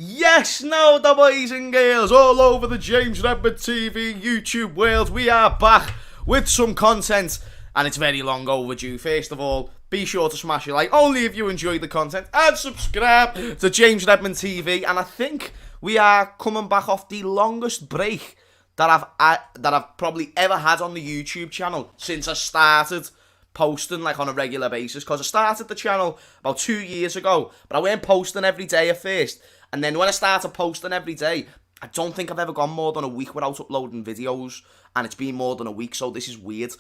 Yes, now the boys and girls all over the James Redmond TV YouTube world, we are back with some content, and it's very long overdue. First of all, be sure to smash a like, only if you enjoy the content, and subscribe to James Redmond TV. And I think we are coming back off the longest break that I've probably ever had on the YouTube channel since I started posting like on a regular basis, because I started the channel about 2 years ago, but I weren't posting every day at first. And then when I started posting every day, I don't think I've ever gone more than a week without uploading videos. And it's been more than a week, so this is weird.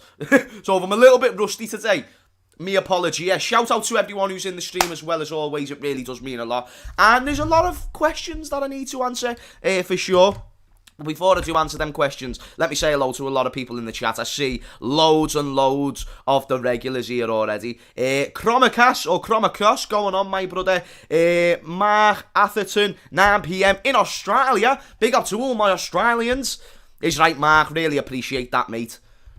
So if I'm a little bit rusty today, me apology. Yeah, shout out to everyone who's in the stream as well as always. It really does mean a lot. And there's a lot of questions that I need to answer for sure. Before I do answer them questions, let me say hello to a lot of people in the chat. I see loads and loads of the regulars here already. Chromacos going on, my brother. Mark Atherton, 9 PM in Australia. Big up to all my Australians. Is right, Mark. Really appreciate that, mate.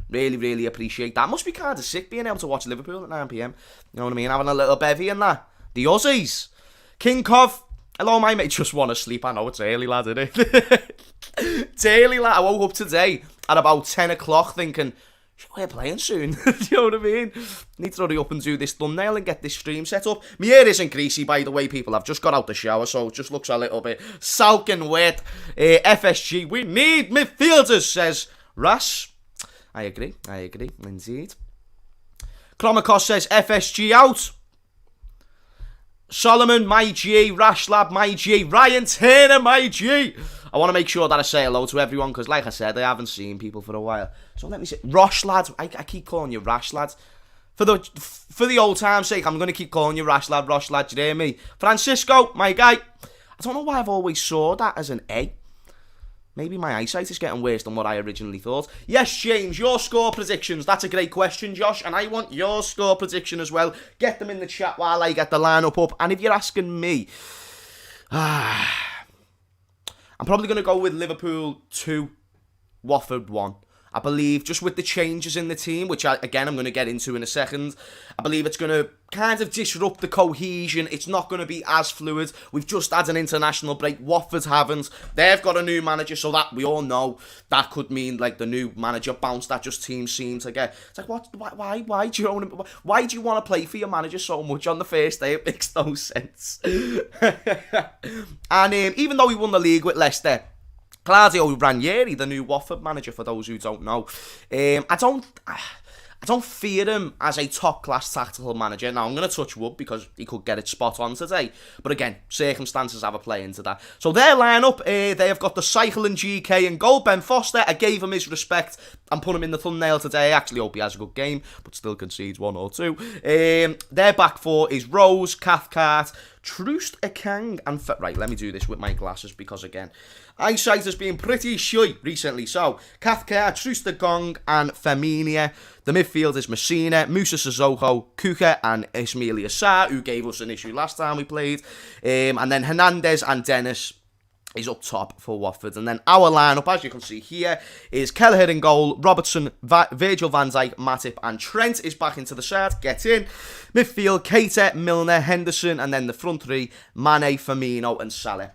Really appreciate that. Must be kind of sick being able to watch Liverpool at 9 PM. You know what I mean? Having a little bevy and that. The Aussies. Kickoff. Hello, my mate. Just want to sleep. I know it's early, lad, isn't it? It's early, lad. I woke up today at about 10 o'clock thinking, we're playing soon. Do you know what I mean? Need to hurry up and do this thumbnail and get this stream set up. My hair isn't greasy, by the way, people. I've just got out the shower, so it just looks a little bit soaking wet. FSG, we need midfielders, says Ras. I agree, indeed. Chromacos says FSG out. Solomon, my G. Rashlab, my G. Ryan Turner, my G. I want to make sure that I say hello to everyone, because like I said, I haven't seen people for a while. So let me say, Rosh lad. I keep calling you Rash lad. For the old time's sake, I'm going to keep calling you Rash lad, Rosh lad. Do you hear me? Francisco, my guy. I don't know why I've always saw that as an A. Maybe my eyesight is getting worse than what I originally thought. Yes, James, your score predictions. That's a great question, Josh. And I want your score prediction as well. Get them in the chat while I get the lineup up. And if you're asking me, I'm probably going to go with Liverpool 2, Watford 1. I believe just with the changes in the team, which I'm going to get into in a second, I believe it's going to kind of disrupt the cohesion. It's not going to be as fluid. We've just had an international break. Watford haven't. They've got a new manager, so that we all know that could mean like the new manager bounce that just teams seem to get. It's like, what? Why do you want to play for your manager so much on the first day? It makes no sense. And even though we won the league with Leicester, Claudio Ranieri, the new Watford manager, for those who don't know, I don't fear him as a top-class tactical manager. Now, I'm going to touch wood because he could get it spot on today. But again, circumstances have a play into that. So their lineup, they have got the cycling GK in goal. Ben Foster, I gave him his respect and put him in the thumbnail today. I actually hope he has a good game, but still concedes 1 or 2. Their back four is Rose, Cathcart, Troost Ekang, and... Right, let me do this with my glasses because, again, eyesight has been pretty shy recently. So, Cathcart, Troost Ekang, and Firmino. The midfield is Messina, Musa Sissoko, Kuka, and Ismail Assar, who gave us an issue last time we played. And then Hernandez and Dennis is up top for Watford. And then our lineup, as you can see here, is Kelleher in goal, Robertson, Virgil van Dijk, Matip, and Trent is back into the side. Get in. Midfield, Keita, Milner, Henderson, and then the front three, Mane, Firmino, and Salah.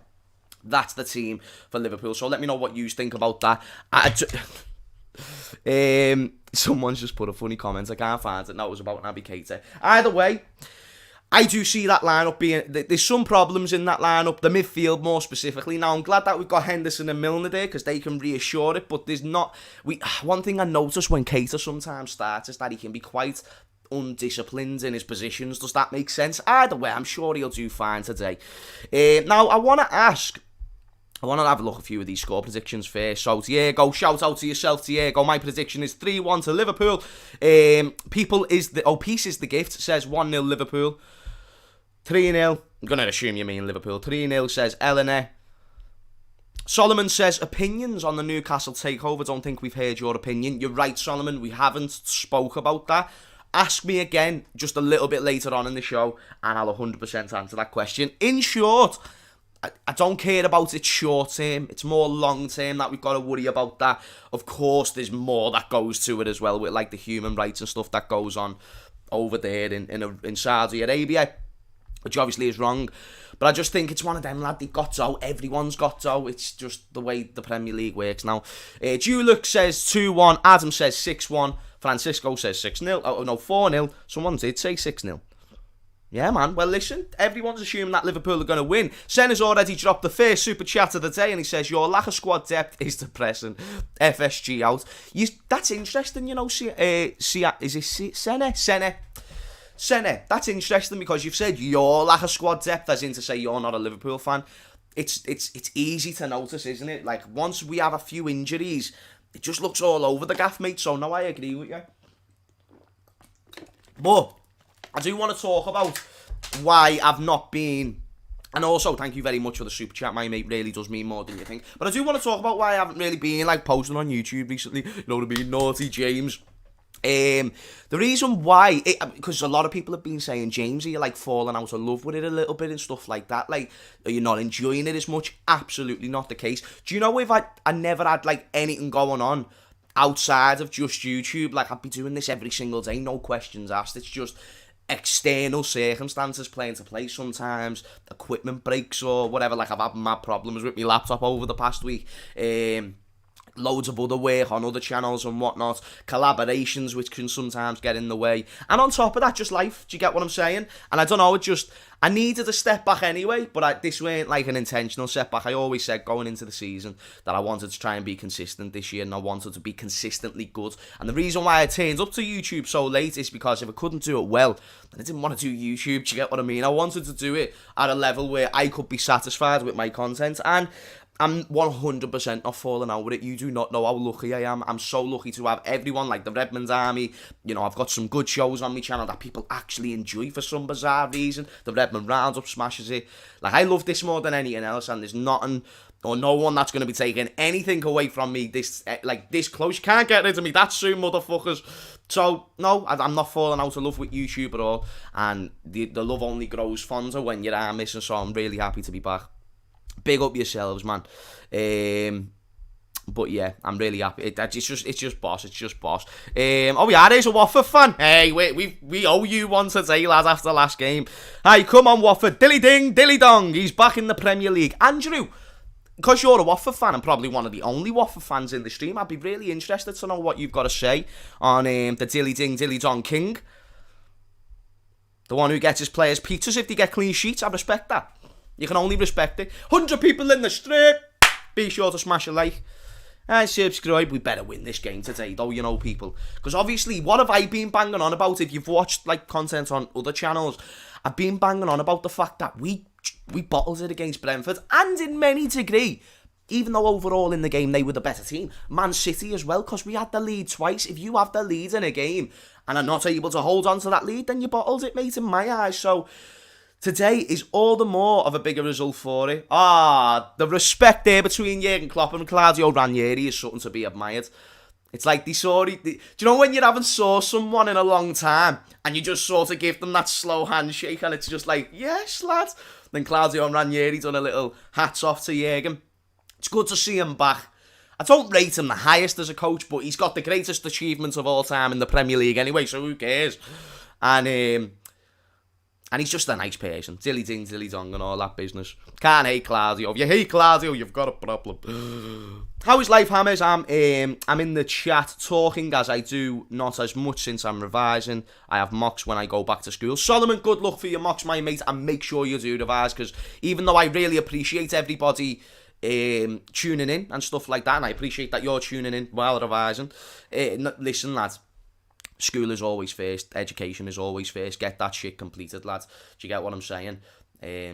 That's the team for Liverpool. So let me know what you think about that. Someone's just put a funny comment. I can't find it. No, it was about Naby Keita. Either way, I do see that lineup being... There's some problems in that lineup, the midfield more specifically. Now, I'm glad that we've got Henderson and Milner there because they can reassure it, but there's not... One thing I notice when Keita sometimes starts is that he can be quite undisciplined in his positions. Does that make sense? Either way, I'm sure he'll do fine today. Now, I want to ask... I want to have a look at a few of these score predictions first. So, Diego, shout out to yourself, Diego. My prediction is 3-1 to Liverpool. Peace is the gift, says 1-0 Liverpool. 3-0. I'm going to assume you mean Liverpool. 3-0 says Eleanor. Solomon says, opinions on the Newcastle takeover. Don't think we've heard your opinion. You're right, Solomon. We haven't spoke about that. Ask me again just a little bit later on in the show, and I'll 100% answer that question. In short... I don't care about it short term. It's more long term that we've got to worry about that. Of course, there's more that goes to it as well, with like the human rights and stuff that goes on over there in Saudi Arabia. which obviously is wrong. But I just think it's one of them, lad. They've got to. Everyone's got to. It's just the way the Premier League works now. Juluk says 2-1. Adam says 6-1. Francisco says 6-0. Oh, no, 4-0. Someone did say 6-0. Yeah, man. Well, listen, everyone's assuming that Liverpool are going to win. Sen has already dropped the first super chat of the day, and he says, your lack of squad depth is depressing. FSG out. That's interesting, you know. Is it Senna? Senna, that's interesting because you've said your lack of squad depth, as in to say you're not a Liverpool fan. It's easy to notice, isn't it? Like, once we have a few injuries, it just looks all over the gaff, mate. So, no, I agree with you. But I do want to talk about why I've not been... And also, thank you very much for the super chat, my mate. Really does mean more than you think. But I do want to talk about why I haven't really been, like, posting on YouTube recently. You know what I mean? Naughty James. The reason why, because a lot of people have been saying, James, are you like falling out of love with it a little bit and stuff like that? Like, are you not enjoying it as much? Absolutely not the case. Do you know if I never had like anything going on outside of just YouTube, like I'd be doing this every single day, no questions asked. It's just external circumstances playing to play sometimes, equipment breaks or whatever. Like I've had mad problems with my laptop over the past week. Loads of other work on other channels and whatnot, collaborations which can sometimes get in the way, and on top of that, just life. Do you get what I'm saying? And I don't know, I needed a step back anyway, but this weren't like an intentional setback. I always said going into the season that I wanted to try and be consistent this year, and I wanted to be consistently good. And the reason why I turned up to YouTube so late is because if I couldn't do it well, then I didn't want to do YouTube. Do you get what I mean? I wanted to do it at a level where I could be satisfied with my content, and I'm 100% not falling out with it. You do not know how lucky I am. I'm so lucky to have everyone, like the Redmond's Army. You know, I've got some good shows on my channel that people actually enjoy for some bizarre reason. The Redmond Roundup smashes it. Like, I love this more than anything else, and there's nothing or no one that's going to be taking anything away from me this close. You can't get rid of me that soon, motherfuckers. So, no, I'm not falling out of love with YouTube at all. And the love only grows fonder when you are missing, so I'm really happy to be back. Big up yourselves, man. But yeah, I'm really happy. It's just boss. Oh yeah, there's a Watford fan. Hey, we owe you one today, lad, after the last game. Hey, come on, Watford. Dilly ding, dilly dong. He's back in the Premier League. Andrew, because you're a Watford fan and probably one of the only Watford fans in the stream, I'd be really interested to know what you've got to say on the dilly ding, dilly dong king. The one who gets his players pizzas if they get clean sheets. I respect that. You can only respect it. 100 people in the street. Be sure to smash a like and subscribe. We better win this game today, though, you know, people. Because obviously, what have I been banging on about? If you've watched like content on other channels, I've been banging on about the fact that we bottled it against Brentford, and in many degree, even though overall in the game they were the better team. Man City as well, because we had the lead twice. If you have the lead in a game and are not able to hold on to that lead, then you bottled it, mate, in my eyes. So today is all the more of a bigger result for it. The respect there between Jurgen Klopp and Claudio Ranieri is something to be admired. It's like do you know when you haven't saw someone in a long time and you just sort of give them that slow handshake and it's just like, yes, lad. Then Claudio Ranieri done a little hats off to Jurgen. It's good to see him back. I don't rate him the highest as a coach, but he's got the greatest achievements of all time in the Premier League anyway, so who cares? And he's just a nice person. Dilly ding, dilly dong and all that business. Can't hate Claudio. If you hate Claudio, you've got a problem. How is life, Hammers? I'm in the chat talking as I do not as much since I'm revising. I have mocks when I go back to school. Solomon, good luck for your mocks, my mate, and make sure you do revise, because even though I really appreciate everybody tuning in and stuff like that, and I appreciate that you're tuning in while revising, listen, lads. School is always first. Education is always first. Get that shit completed, lads. Do you get what I'm saying?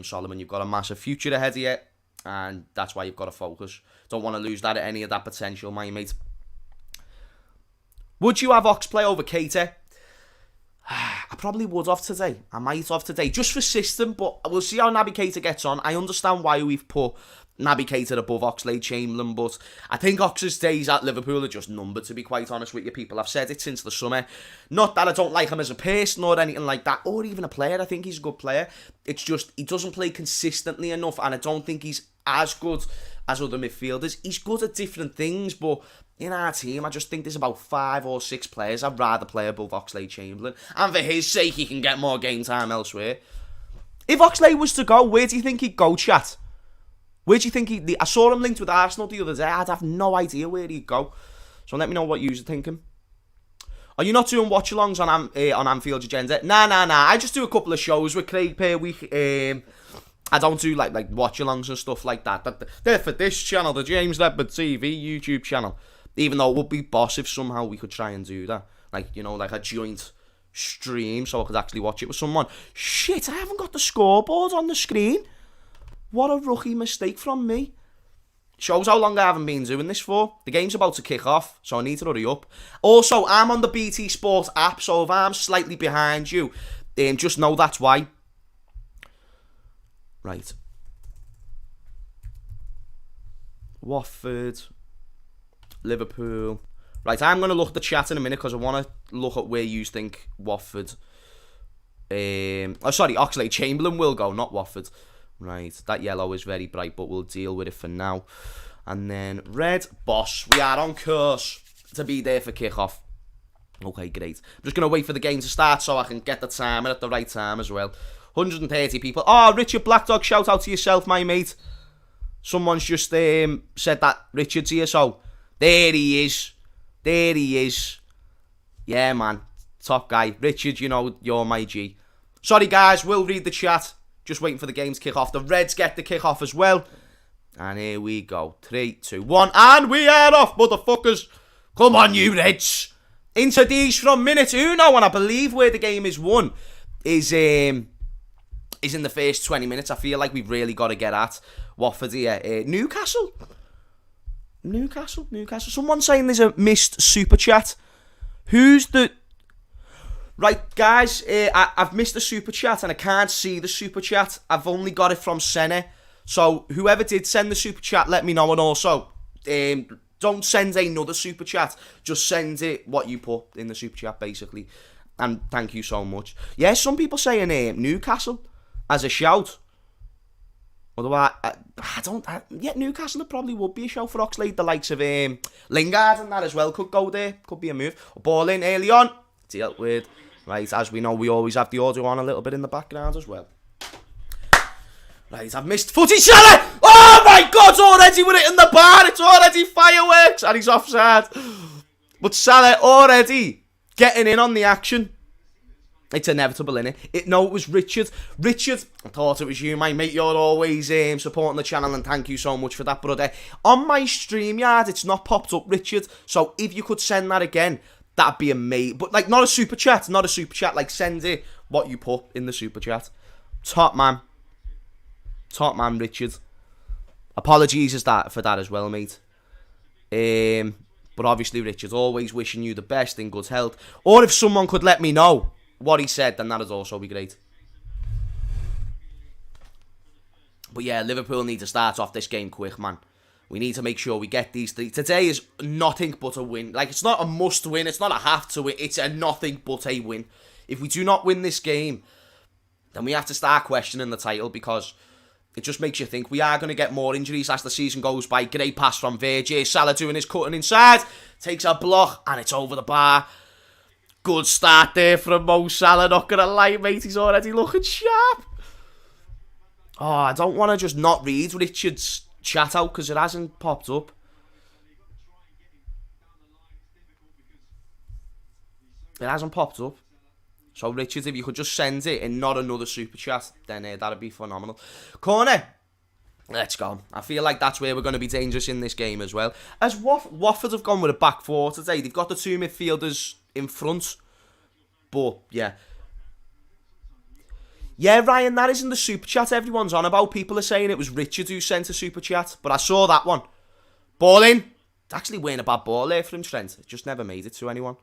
Solomon, you've got a massive future ahead of you, and that's why you've got to focus. Don't want to lose that at any of that potential, my mate. Would you have Ox play over Keita? I probably would have today. I might have today. Just for system, but we'll see how Naby Keita gets on. I understand why we've put Naby Keita above Oxlade-Chamberlain, but I think Ox's days at Liverpool are just numbered, to be quite honest with you people. I've said it since the summer. Not that I don't like him as a person or anything like that, or even a player. I think he's a good player. It's just he doesn't play consistently enough, and I don't think he's as good as other midfielders. He's good at different things, but in our team, I just think there's about 5 or 6 players I'd rather play above Oxlade-Chamberlain, and for his sake, he can get more game time elsewhere. If Oxlade was to go, where do you think he'd go, chat? Where do you think he'd... I saw him linked with Arsenal the other day. I'd have no idea where he'd go. So let me know what you're thinking. Are you not doing watch-alongs on Anfield Agenda? Nah. I just do a couple of shows with Craig per week. I don't do like watch-alongs and stuff like that. They're for this channel, the James Redford TV YouTube channel. Even though it would be boss if somehow we could try and do that. Like, you know, like a joint stream so I could actually watch it with someone. Shit, I haven't got the scoreboard on the screen. What a rookie mistake from me. Shows how long I haven't been doing this for. The game's about to kick off, so I need to hurry up. Also, I'm on the BT Sport app, so if I'm slightly behind you, just know that's why. Right. Watford. Liverpool. Right, I'm going to look at the chat in a minute because I want to look at where you think Watford... Oxlade Chamberlain will go, not Watford. Right, that yellow is very bright, but we'll deal with it for now. And then red, boss. We are on course to be there for kickoff. Okay, great. I'm just going to wait for the game to start so I can get the timer at the right time as well. 130 people. Oh, Richard Blackdog, shout out to yourself, my mate. Someone's just said that Richard's here, so there he is. There he is. Yeah, man. Top guy. Richard, you know, you're my G. Sorry, guys. We'll read the chat. Just waiting for the game to kick off. The Reds get the kick off as well. And here we go. 3, 2, 1. And we are off, motherfuckers. Come on, you Reds. Into these from minute uno. And I believe where the game is won is in the first 20 minutes. I feel like we've really got to get at Watford here. Newcastle. Someone's saying there's a missed super chat. Who's the... Right, guys, I've missed the super chat and I can't see the super chat. I've only got it from Senna. So, whoever did send the super chat, let me know. And also, don't send another super chat. Just send it what you put in the super chat, basically. And thank you so much. Yeah, some people saying Newcastle as a shout. Otherwise, Newcastle it probably would be a shout for Oxlade. The likes of Lingard and that as well could go there. Could be a move. Ball in early on. Dealt with. Right, as we know, we always have the audio on a little bit in the background as well. Right, I've missed footy. Salah! Oh my God, already with it in the bar. It's already fireworks. And he's offside. But Salah already getting in on the action. It's inevitable, innit? No, it was Richard. Richard, I thought it was you, my mate. You're always supporting the channel, and thank you so much for that, brother. On my StreamYard, it's not popped up, Richard. So if you could send that again, that'd be amazing. But, like, not a super chat. Like, send it what you put in the super chat. Top man, Richard. Apologies for that as well, mate. But obviously, Richard, always wishing you the best in good health. Or if someone could let me know what he said, then that'd also be great. But yeah, Liverpool need to start off this game quick, man. We need to make sure we get these three. Today is nothing but a win. Like, it's not a must win. It's not a have to win. It's a nothing but a win. If we do not win this game, then we have to start questioning the title, because it just makes you think we are going to get more injuries as the season goes by. Great pass from Virgil. Salah doing his cutting inside. Takes a block, and it's over the bar. Good start there from Mo Salah. Not going to lie, mate. He's already looking sharp. Oh, I don't want to just not read Richard's chat out because it hasn't popped up. It hasn't popped up. So, Richard, if you could just send it and not another super chat, then that'd be phenomenal. Corner. Let's go. I feel like that's where we're going to be dangerous in this game as well. As Watford have gone with a back four today, they've got the two midfielders in front. But, yeah. Yeah, Ryan, that isn't the super chat everyone's on about. People are saying it was Richard who sent a super chat, but I saw that one. Ball in. It's actually wearing a bad ball there for him, Trent. It just never made it to anyone.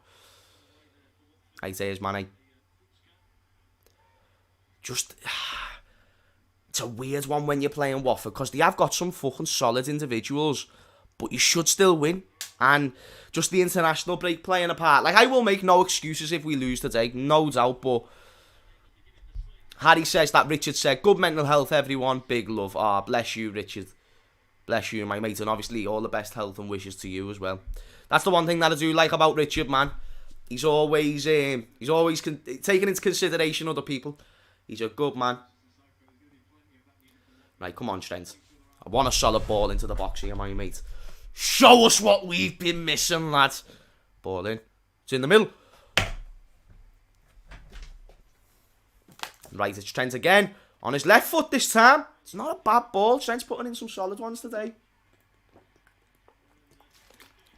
Isaiah's man, just... It's a weird one when you're playing Watford, because they have got some fucking solid individuals, but you should still win. And just the international break playing a part. Like, I will make no excuses if we lose today, no doubt, but Harry says that Richard said, good mental health, everyone, big love. Ah, bless you, Richard. Bless you, my mate, and obviously all the best health and wishes to you as well. That's the one thing that I do like about Richard, man. He's always taking into consideration other people. He's a good man. Right, come on, Trent. I want a solid ball into the box here, my mate. Show us what we've been missing, lads. Ball in. It's in the middle. Right, it's Trent again. On his left foot this time. It's not a bad ball. Trent's putting in some solid ones today.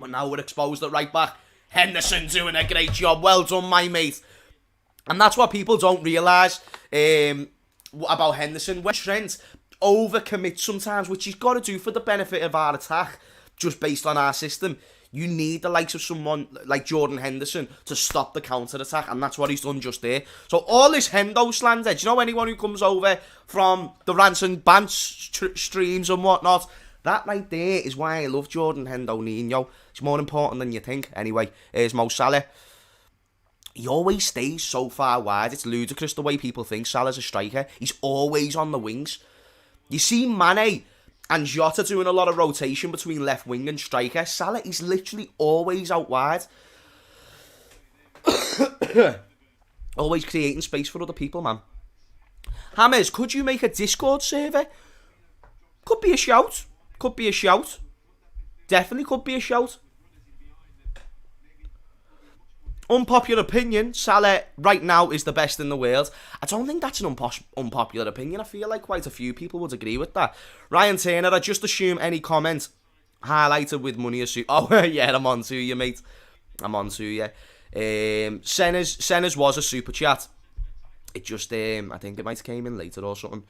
But now we're exposed at right back. Henderson doing a great job. Well done, my mate. And that's what people don't realise about Henderson. When Trent overcommits sometimes, which he's got to do for the benefit of our attack, just based on our system, you need the likes of someone like Jordan Henderson to stop the counter-attack, and that's what he's done just there. So all this Hendo slander, do you know anyone who comes over from the rants and bants streams and whatnot? That right there is why I love Jordan Hendo Nino. It's more important than you think. Anyway, here's Mo Salah. He always stays so far wide. It's ludicrous the way people think Salah's a striker. He's always on the wings. You see Mane and Jota doing a lot of rotation between left wing and striker. Salah is literally always out wide. Always creating space for other people, man. Hammers, could you make a Discord server? Could be a shout. Could be a shout. Definitely could be a shout. Unpopular opinion, Salah right now is the best in the world. I don't think that's an unpopular opinion. I feel like quite a few people would agree with that. Ryan Turner, I just assume any comment highlighted with money or suit. Oh, yeah, I'm on to you, mate. I'm on to you. Senna's was a super chat. It just, I think it might have came in later or something.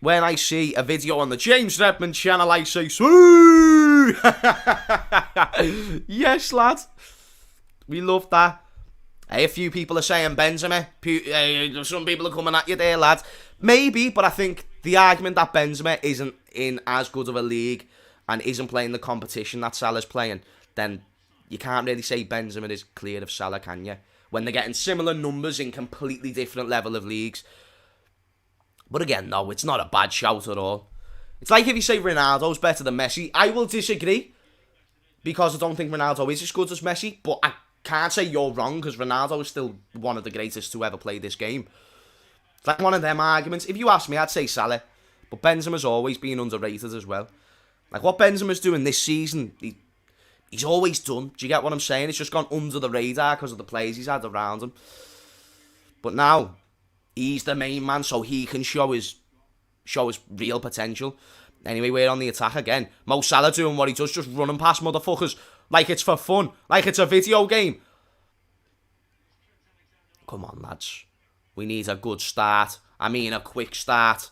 When I see a video on the James Redmond channel, I say, "Sweet!" Yes, lad. We love that. Hey, a few people are saying Benzema. Some people are coming at you there, lad. Maybe, but I think the argument that Benzema isn't in as good of a league and isn't playing the competition that Salah's playing, then you can't really say Benzema is clear of Salah, can you? When they're getting similar numbers in completely different level of leagues. But again, no, it's not a bad shout at all. It's like if you say Ronaldo's better than Messi. I will disagree, because I don't think Ronaldo is as good as Messi, but I can't say you're wrong, because Ronaldo is still one of the greatest to ever play this game. It's like one of them arguments. If you ask me, I'd say Salah, but Benzema's always been underrated as well. Like what Benzema's doing this season, he's always done. Do you get what I'm saying? It's just gone under the radar because of the players he's had around him. But now he's the main man, so he can show his real potential. Anyway, we're on the attack again. Mo Salah doing what he does, just running past motherfuckers like it's for fun, like it's a video game. Come on, lads. We need a good start. I mean, a quick start.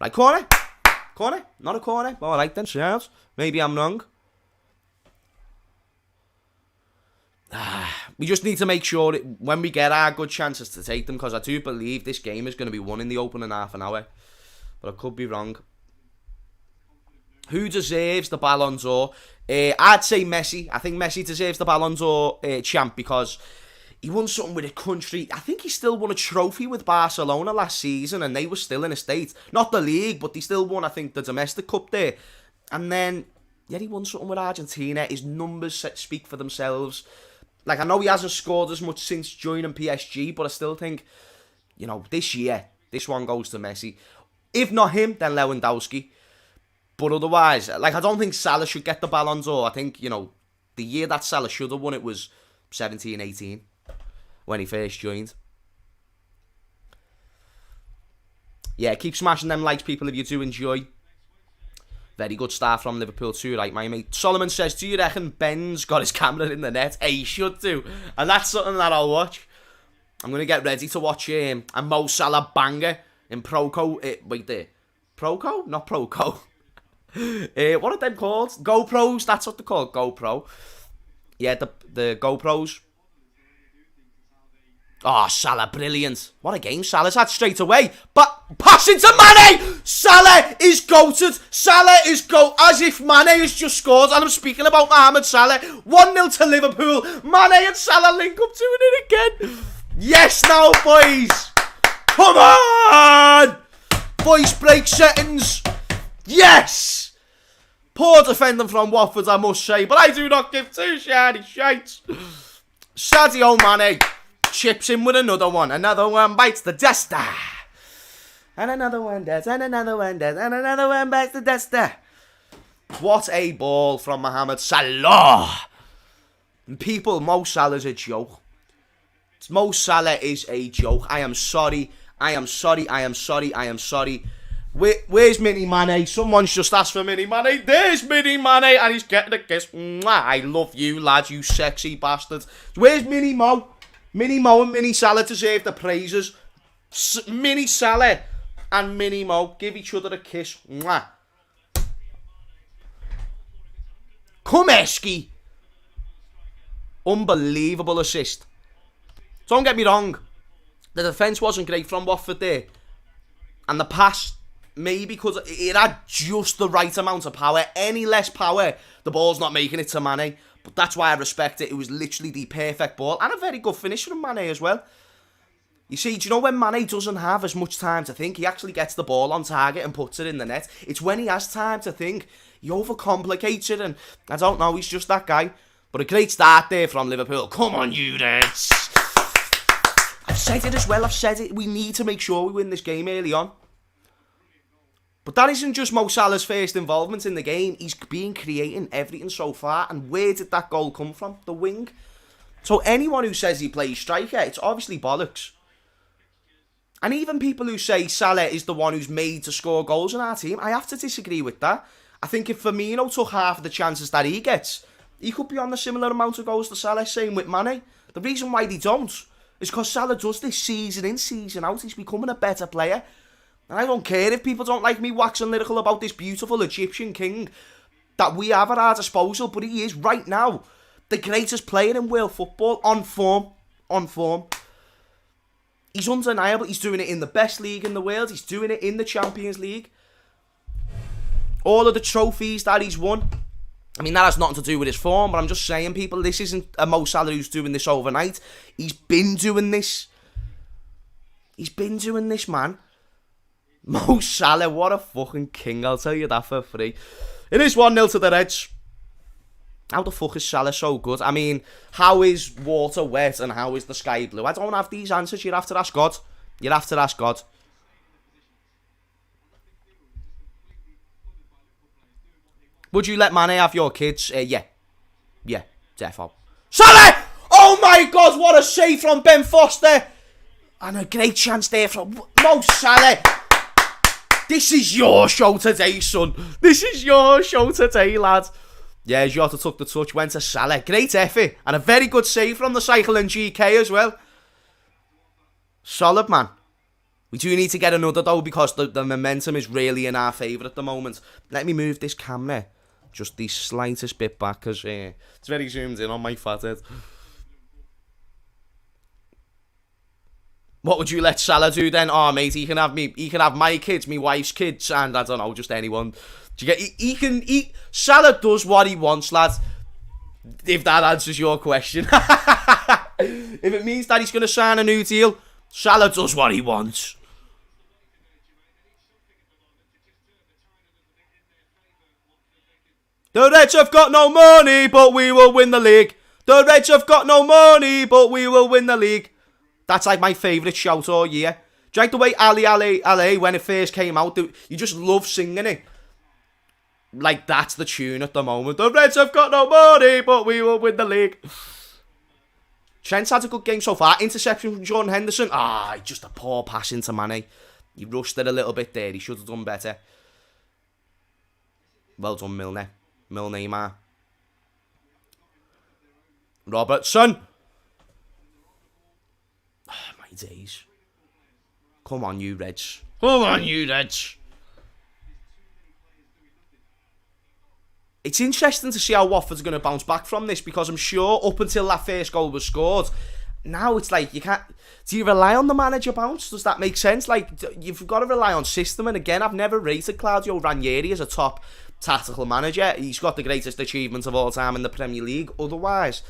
Right, corner? Corner? Not a corner? All right then, shout. Maybe I'm wrong. We just need to make sure that when we get our good chances to take them, because I do believe this game is going to be won in the opening half an hour. But I could be wrong. Who deserves the Ballon d'Or? I'd say Messi. I think Messi deserves the Ballon d'Or champ because he won something with a country. I think he still won a trophy with Barcelona last season and they were still in a state. Not the league, but they still won, I think, the domestic cup there. And then, yeah, he won something with Argentina. His numbers speak for themselves. Like, I know he hasn't scored as much since joining PSG, but I still think, you know, this year, this one goes to Messi. If not him, then Lewandowski. But otherwise, like, I don't think Salah should get the Ballon d'Or. I think, you know, the year that Salah should have won it was 17-18, when he first joined. Yeah, keep smashing them likes, people, if you do enjoy. Very good start from Liverpool too, right, my mate. Solomon says, do you reckon Ben's got his camera in the net? Hey, he should do. And that's something that I'll watch. I'm going to get ready to watch a Mo Salah banger in Proco. Wait there. Proco? Not Proco. What are them called? GoPros, that's what they're called. GoPro. Yeah, the GoPros. Oh, Salah, brilliant. What a game Salah's had straight away. But passing to Mane. Salah is goated. Salah is as if Mane has just scored. And I'm speaking about Mohamed Salah. 1-0 to Liverpool. Mane and Salah link up doing it again. Yes, now, boys. Come on. Voice break settings. Yes. Poor defending from Watford, I must say. But I do not give two shiny shites. Sadio Mane. chips in with another one. Another one bites the duster. And another one does, and another one does, and another one bites the duster. What a ball from Mohamed Salah. And people, Mo Salah's a joke. Mo Salah is a joke. I am sorry. Where's Mini Mane? Someone's just asked for Mini Mane. There's Mini Mane, and he's getting a kiss. Mwah, I love you, lad, you sexy bastards. Where's Mini Mo? Mini Mo and Mini Salah deserve the praises. Mini Salah and Mini Mo give each other a kiss. Mwah. Come Esky. Unbelievable assist. Don't get me wrong. The defence wasn't great from Watford there. And the pass, maybe because it had just the right amount of power. Any less power, the ball's not making it to Mane. But that's why I respect it. It was literally the perfect ball. And a very good finish from Mane as well. You see, do you know when Mane doesn't have as much time to think, he actually gets the ball on target and puts it in the net. It's when he has time to think, he overcomplicates it, and I don't know, he's just that guy. But a great start there from Liverpool. Come on, you Reds. I've said it as well, I've said it. We need to make sure we win this game early on. But that isn't just Mo Salah's first involvement in the game. He's been creating everything so far. And where did that goal come from? The wing. So anyone who says he plays striker, it's obviously bollocks. And even people who say Salah is the one who's made to score goals in our team, I have to disagree with that. I think if Firmino took half of the chances that he gets, he could be on the similar amount of goals to Salah, same with Mane. The reason why they don't is because Salah does this season in, season out. He's becoming a better player. And I don't care if people don't like me waxing lyrical about this beautiful Egyptian king that we have at our disposal, but he is right now the greatest player in world football, on form. On form. He's undeniable. He's doing it in the best league in the world. He's doing it in the Champions League. All of the trophies that he's won. I mean, that has nothing to do with his form, but I'm just saying, people, this isn't a Mo Salah who's doing this overnight. He's been doing this. He's been doing this, man. Mo Salah, what a fucking king, I'll tell you that for free. It is 1-0 to the Reds. How the fuck is Salah so good? I mean, how is water wet and how is the sky blue? I don't have these answers. You'd have to ask God. You'd have to ask God. Would you let Mane have your kids? Yeah. Yeah, defo. Salah! Oh my God, what a save from Ben Foster. And a great chance there from Mo Salah. This is your show today, son. This is your show today, lad. Yeah, Jota took the touch, went to Salah. Great effort. And a very good save from the cycling GK as well. Solid, man. We do need to get another, though, because the momentum is really in our favour at the moment. Let me move this camera just the slightest bit back, because it's very zoomed in on my fat head. What would you let Salah do then? Oh, mate, he can have me. He can have my kids, my wife's kids, and I don't know, just anyone. Do you get? Salah does what he wants, lads. If that answers your question. If it means that he's going to sign a new deal, Salah does what he wants. The Reds have got no money, but we will win the league. The Reds have got no money, but we will win the league. That's like my favourite shout all year. Do you like the way Ali, when it first came out, you just love singing it? Like, that's the tune at the moment. The Reds have got no money, but we will win the league. Trent's had a good game so far. Interception from Jordan Henderson. Just a poor pass into Mane. He rushed it a little bit there. He should have done better. Well done, Milner. Neymar. Robertson. My days. Come on, you Reds. Come on, you Reds. It's interesting to see how Watford's going to bounce back from this, because I'm sure up until that first goal was scored, now it's like, you can't... Do you rely on the manager bounce? Does that make sense? Like, you've got to rely on system. And again, I've never rated Claudio Ranieri as a top tactical manager. He's got the greatest achievements of all time in the Premier League. Otherwise,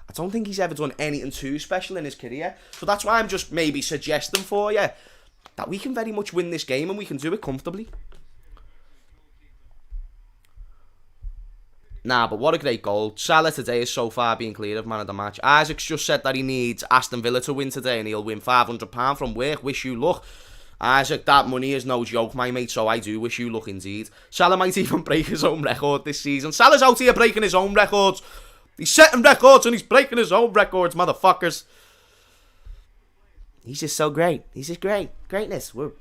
I don't think he's ever done anything too special in his career. So that's why I'm just maybe suggesting for you that we can very much win this game, and we can do it comfortably. Nah, but what a great goal. Salah today is so far being cleared of man of the match. Isaac's just said that he needs Aston Villa to win today and he'll win £500 from work. Wish you luck. Isaac, that money is no joke, my mate, so I do wish you luck indeed. Salah might even break his own record this season. Salah's out here breaking his own records. He's setting records and he's breaking his own records, motherfuckers. He's just so great. He's just great. Greatness. We're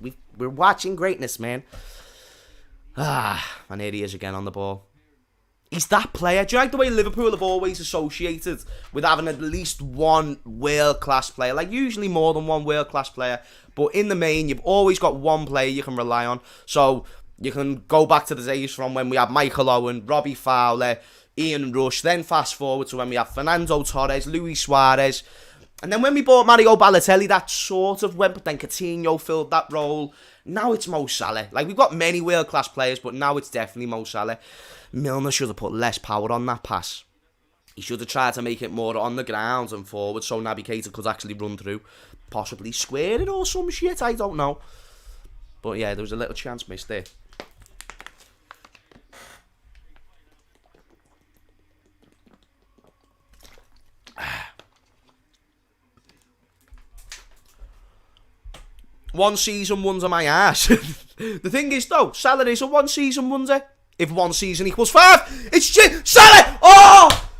watching greatness, man. And here he is again on the ball. He's that player. Do you like the way Liverpool have always associated with having at least one world-class player? Like, usually more than one world-class player. But in the main, you've always got one player you can rely on. So, you can go back to the days from when we had Michael Owen, Robbie Fowler, Ian Rush. Then fast forward to when we had Fernando Torres, Luis Suarez. And then when we bought Mario Balotelli, that sort of went. But then Coutinho filled that role. Now it's Mo Salah. Like, we've got many world-class players, but now it's definitely Mo Salah. Milner should have put less power on that pass. He should have tried to make it more on the ground and forward so Naby Keita could actually run through. Possibly square it or some shit, I don't know. But yeah, there was a little chance missed there. One season wonder my ass. The thing is though, Salah is a one season wonder. If one season equals 5, it's Salah! Oh!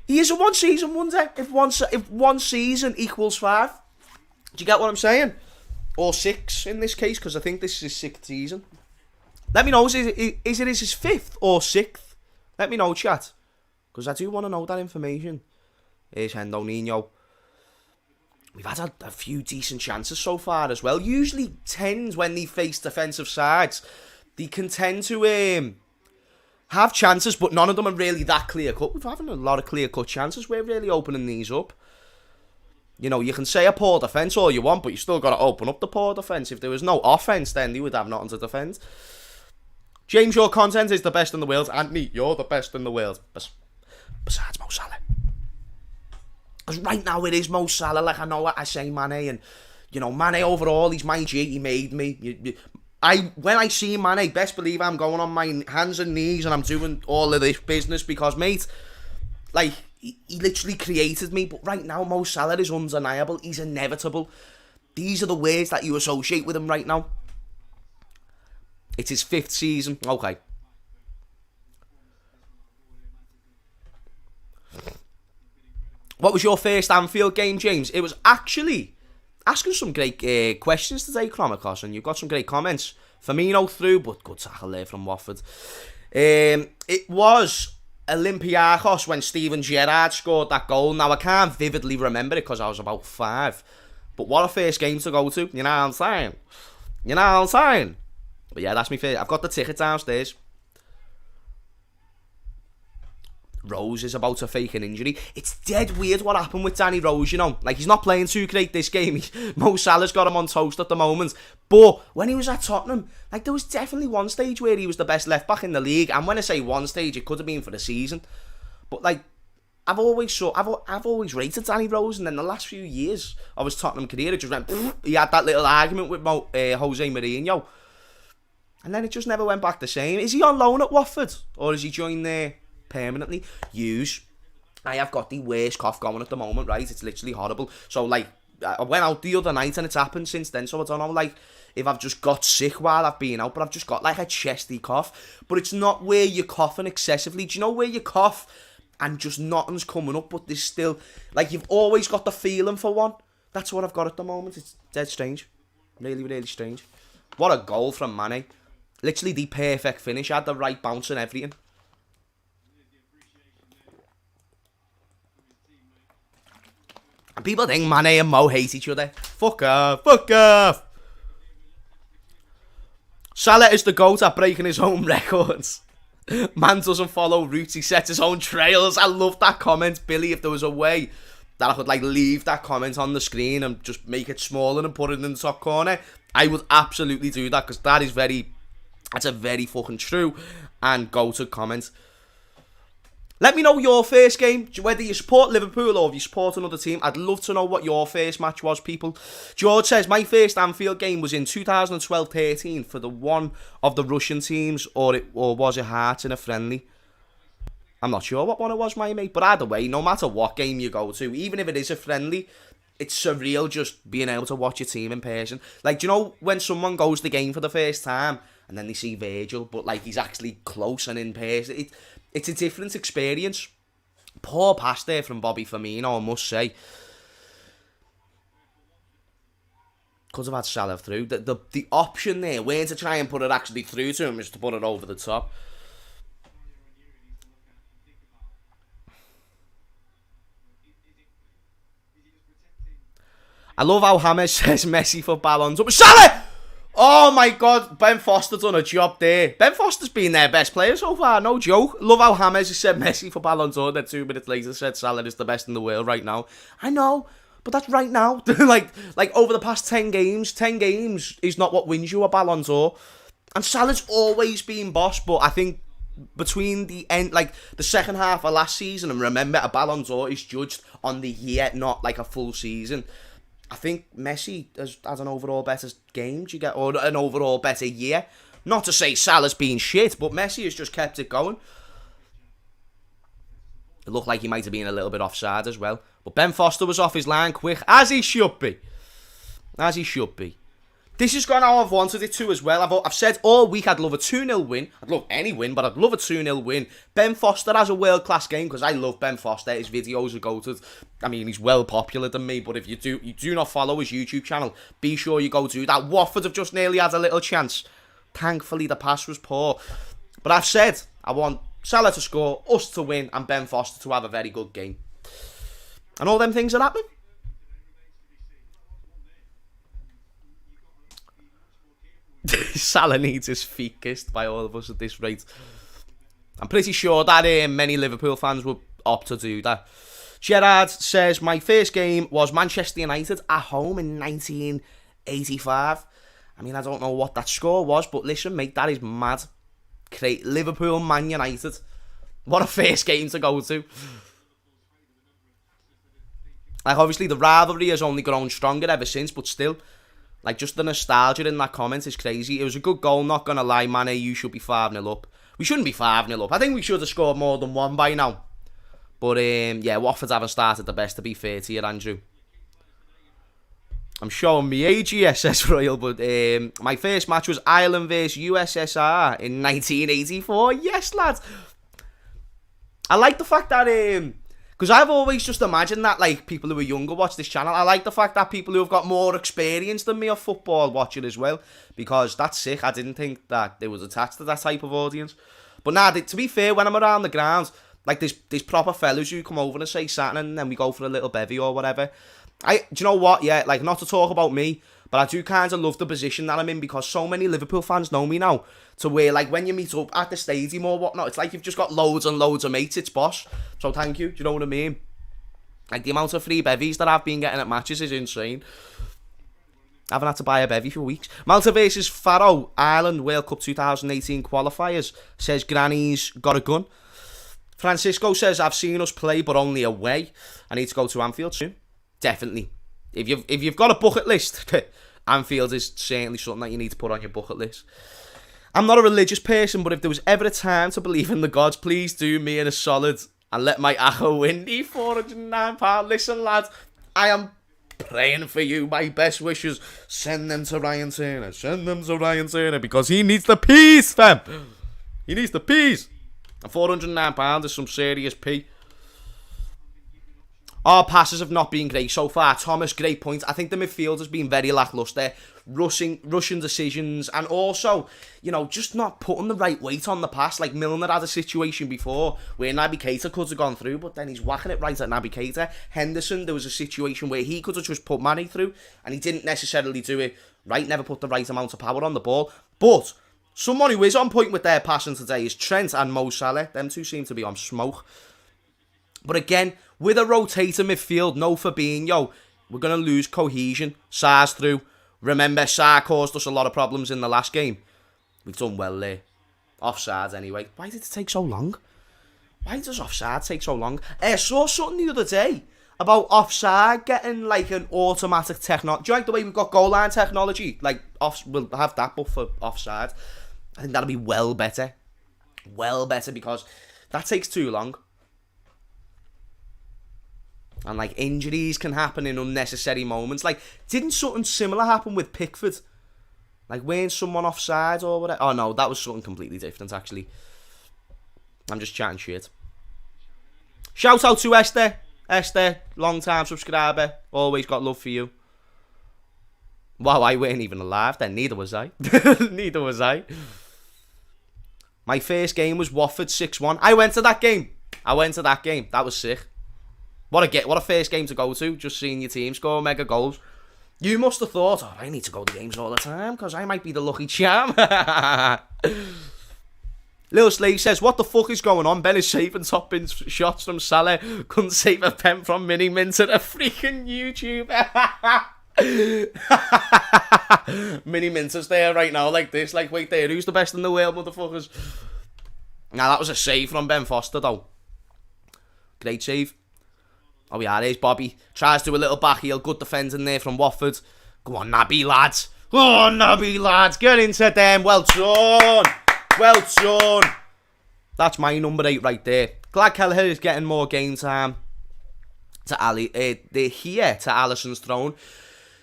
He is a one season wonder. If one season equals 5. Do you get what I'm saying? Or 6 in this case, because I think this is his 6th season. Let me know, is it his 5th or 6th? Let me know, chat. Because I do want to know that information. Here's Hendo Nino. We've had a few decent chances so far as well. Usually tends when they face defensive sides, they can tend to have chances, but none of them are really that clear-cut. We've having a lot of clear-cut chances. We're really opening these up. You know, you can say a poor defence all you want, but you still got to open up the poor defence. If there was no offence, then they would have nothing to defend. James, your content is the best in the world. Anthony, you're the best in the world. Besides Mo Salah. Because right now it is Mo Salah. Like, I know what I say Mane, and, you know, Mane overall, he's my G. He made me. When I see Mane, best believe I'm going on my hands and knees and I'm doing all of this business because, mate, like, he literally created me. But right now, Mo Salah is undeniable. He's inevitable. These are the words that you associate with him right now. It's his 5th season. Okay. What was your first Anfield game, James? It was actually asking some great questions today, Chronicos, and you've got some great comments. Firmino through, but good tackle there from Watford. It was Olympiacos when Steven Gerrard scored that goal. Now, I can't vividly remember it because I was about 5. But what a first game to go to. You know what I'm saying? You know what I'm saying? But yeah, that's me first. I've got the ticket downstairs. Rose is about to fake an injury. It's dead weird what happened with Danny Rose, you know. Like, he's not playing too great this game. Mo Salah's got him on toast at the moment. But when he was at Tottenham, like, there was definitely one stage where he was the best left-back in the league. And when I say one stage, it could have been for the season. But, like, I've always rated Danny Rose. And then the last few years of his Tottenham career, it just went... He had that little argument with Jose Mourinho. And then it just never went back the same. Is he on loan at Watford? Or is he joined there permanently? I have got the worst cough going at the moment, right? It's literally horrible. So, like, I went out the other night and it's happened since then. So I don't know, like, if I've just got sick while I've been out, but I've just got, like, a chesty cough. But it's not where you're coughing excessively. Do you know where you cough and just nothing's coming up, but there's still, like, you've always got the feeling for one? That's what I've got at the moment. It's dead strange. Really, really strange. What a goal from Mane. Literally the perfect finish. Had the right bounce and everything. And people think Mane and Mo hate each other. Fuck off. Fuck off. Salah is the GOAT at breaking his own records. Man doesn't follow routes, he sets his own trails. I love that comment, Billy. If there was a way that I could, like, leave that comment on the screen and just make it smaller and put it in the top corner, I would absolutely do that, because that is that's a very fucking true and GOATed comment. Let me know your first game, whether you support Liverpool or if you support another team. I'd love to know what your first match was, people. George says, my first Anfield game was in 2012-13 for the one of the Russian teams, or was it Hearts in a friendly? I'm not sure what one it was, my mate. But either way, no matter what game you go to, even if it is a friendly, it's surreal just being able to watch your team in person. Like, do you know when someone goes to the game for the first time and then they see Virgil, but like he's actually close and in person? It's a different experience. Poor pass there from Bobby Firmino, I must say. Could have had Salah through. The option there, where to try and put it actually through to him, is to put it over the top. I love how James says Messi for Ballon d'Or. Salah! Oh my God, Ben Foster done a job there. Ben Foster's been their best player so far, no joke. Love how James has said Messi for Ballon d'Or, then 2 minutes later said Salah is the best in the world right now. I know, but that's right now. like over the past 10 games is not what wins you a Ballon d'Or. And Salah's always been boss, but I think between the end, like the second half of last season, and remember, a Ballon d'Or is judged on the year, not like a full season. I think Messi has an overall better game, do you get, or an overall better year. Not to say Salah's been shit, but Messi has just kept it going. It looked like he might have been a little bit offside as well. But Ben Foster was off his line quick, as he should be. As he should be. This has gone how I've wanted it to as well. I've said all week I'd love a 2-0 win. I'd love any win, but I'd love a 2-0 win. Ben Foster has a world-class game, because I love Ben Foster. His videos are goated. I mean, he's well popular than me, but if you do not follow his YouTube channel, be sure you go do that. Watford have just nearly had a little chance. Thankfully, the pass was poor. But I've said I want Salah to score, us to win, and Ben Foster to have a very good game. And all them things are happening. Salah needs his feet kissed by all of us at this rate. I'm pretty sure that many Liverpool fans would opt to do that. Gerard says, my first game was Manchester United at home in 1985. I mean, I don't know what that score was, but listen, mate, that is mad. Great. Liverpool, Man United. What a first game to go to. Like, obviously, the rivalry has only grown stronger ever since, but still, like, just the nostalgia in that comment is crazy. It was a good goal, not gonna lie, Mane. You should be 5-0 up. We shouldn't be 5-0 up. I think we should have scored more than one by now. But, yeah, Watford haven't started the best, to be fair to you, Andrew. I'm showing me age, yes, says Royal, but my first match was Ireland vs USSR in 1984. Yes, lads. I like the fact that, because I've always just imagined that, like, people who are younger watch this channel. I like the fact that people who have got more experience than me of football watch it as well, because that's sick. I didn't think that it was attached to that type of audience. But nah, to be fair, when I'm around the grounds, like, there's proper fellas who come over and say something, and then we go for a little bevy or whatever. Do you know what? Yeah, like, not to talk about me, but I do kind of love the position that I'm in, because so many Liverpool fans know me now, to where, like, when you meet up at the stadium or whatnot, it's like you've just got loads and loads of mates. It's boss. So thank you. Do you know what I mean? Like, the amount of free bevies that I've been getting at matches is insane. I haven't had to buy a bevy for weeks. Malta versus Faroe Island World Cup 2018 qualifiers, says Granny's got a gun. Francisco says, I've seen us play, but only away. I need to go to Anfield soon. Definitely. If you've got a bucket list, Anfield is certainly something that you need to put on your bucket list. I'm not a religious person, but if there was ever a time to believe in the gods, please do me in a solid and let my Acho win the £409. Listen, lads, I am praying for you. My best wishes. Send them to Ryan Turner. Send them to Ryan Turner, because he needs the peace, fam. He needs the peace. And £409 is some serious pee. Our passes have not been great so far. Thomas, great point. I think the midfield has been very lacklustre. Rushing decisions, and also, you know, just not putting the right weight on the pass. Like, Milner had a situation before where Naby Keita could have gone through, but then he's whacking it right at Naby Keita. Henderson, there was a situation where he could have just put Mane through, and he didn't necessarily do it right, never put the right amount of power on the ball. But someone who is on point with their passing today is Trent and Mo Salah. Them two seem to be on smoke. But again, with a rotator midfield, no Fabinho, we're going to lose cohesion. Sarr's through. Remember, Sarr caused us a lot of problems in the last game. We've done well there. Offsides anyway. Why did it take so long? Why does offside take so long? I saw something the other day about offside getting like an automatic technology. Do you like the way we've got goal line technology? Like, we'll have that, but for offside. I think that'll be well better. Well better, because That takes too long. And, like, injuries can happen in unnecessary moments. Like, didn't something similar happen with Pickford? Like, weren't someone offside or whatever? Oh, no, that was something completely different, actually. I'm just chatting shit. Shout out to Esther. Esther, long-time subscriber. Always got love for you. Wow, I weren't even alive then. Neither was I. Neither was I. My first game was Watford 6-1. I went to that game. That was sick. What a first game to go to. Just seeing your team score mega goals. You must have thought, oh, I need to go to games all the time because I might be the lucky charm. Lil Slave says, what the fuck is going on? Ben is saving top bin shots from Salah. Couldn't save a pen from Mini Mint at a freaking YouTube. Mini Minter's there right now like this. Like, wait there, who's the best in the world, motherfuckers? Now, that was a save from Ben Foster, though. Great save. Oh, yeah, there's Bobby. Tries to do a little back heel. Good defending there from Watford. Go on, Nabby, lads. Oh, Nabby, lads. Get into them. Well done. Well done. That's my number 8 right there. Glad Kelleher is getting more game time. To Ali, they're here to Alisson's throne.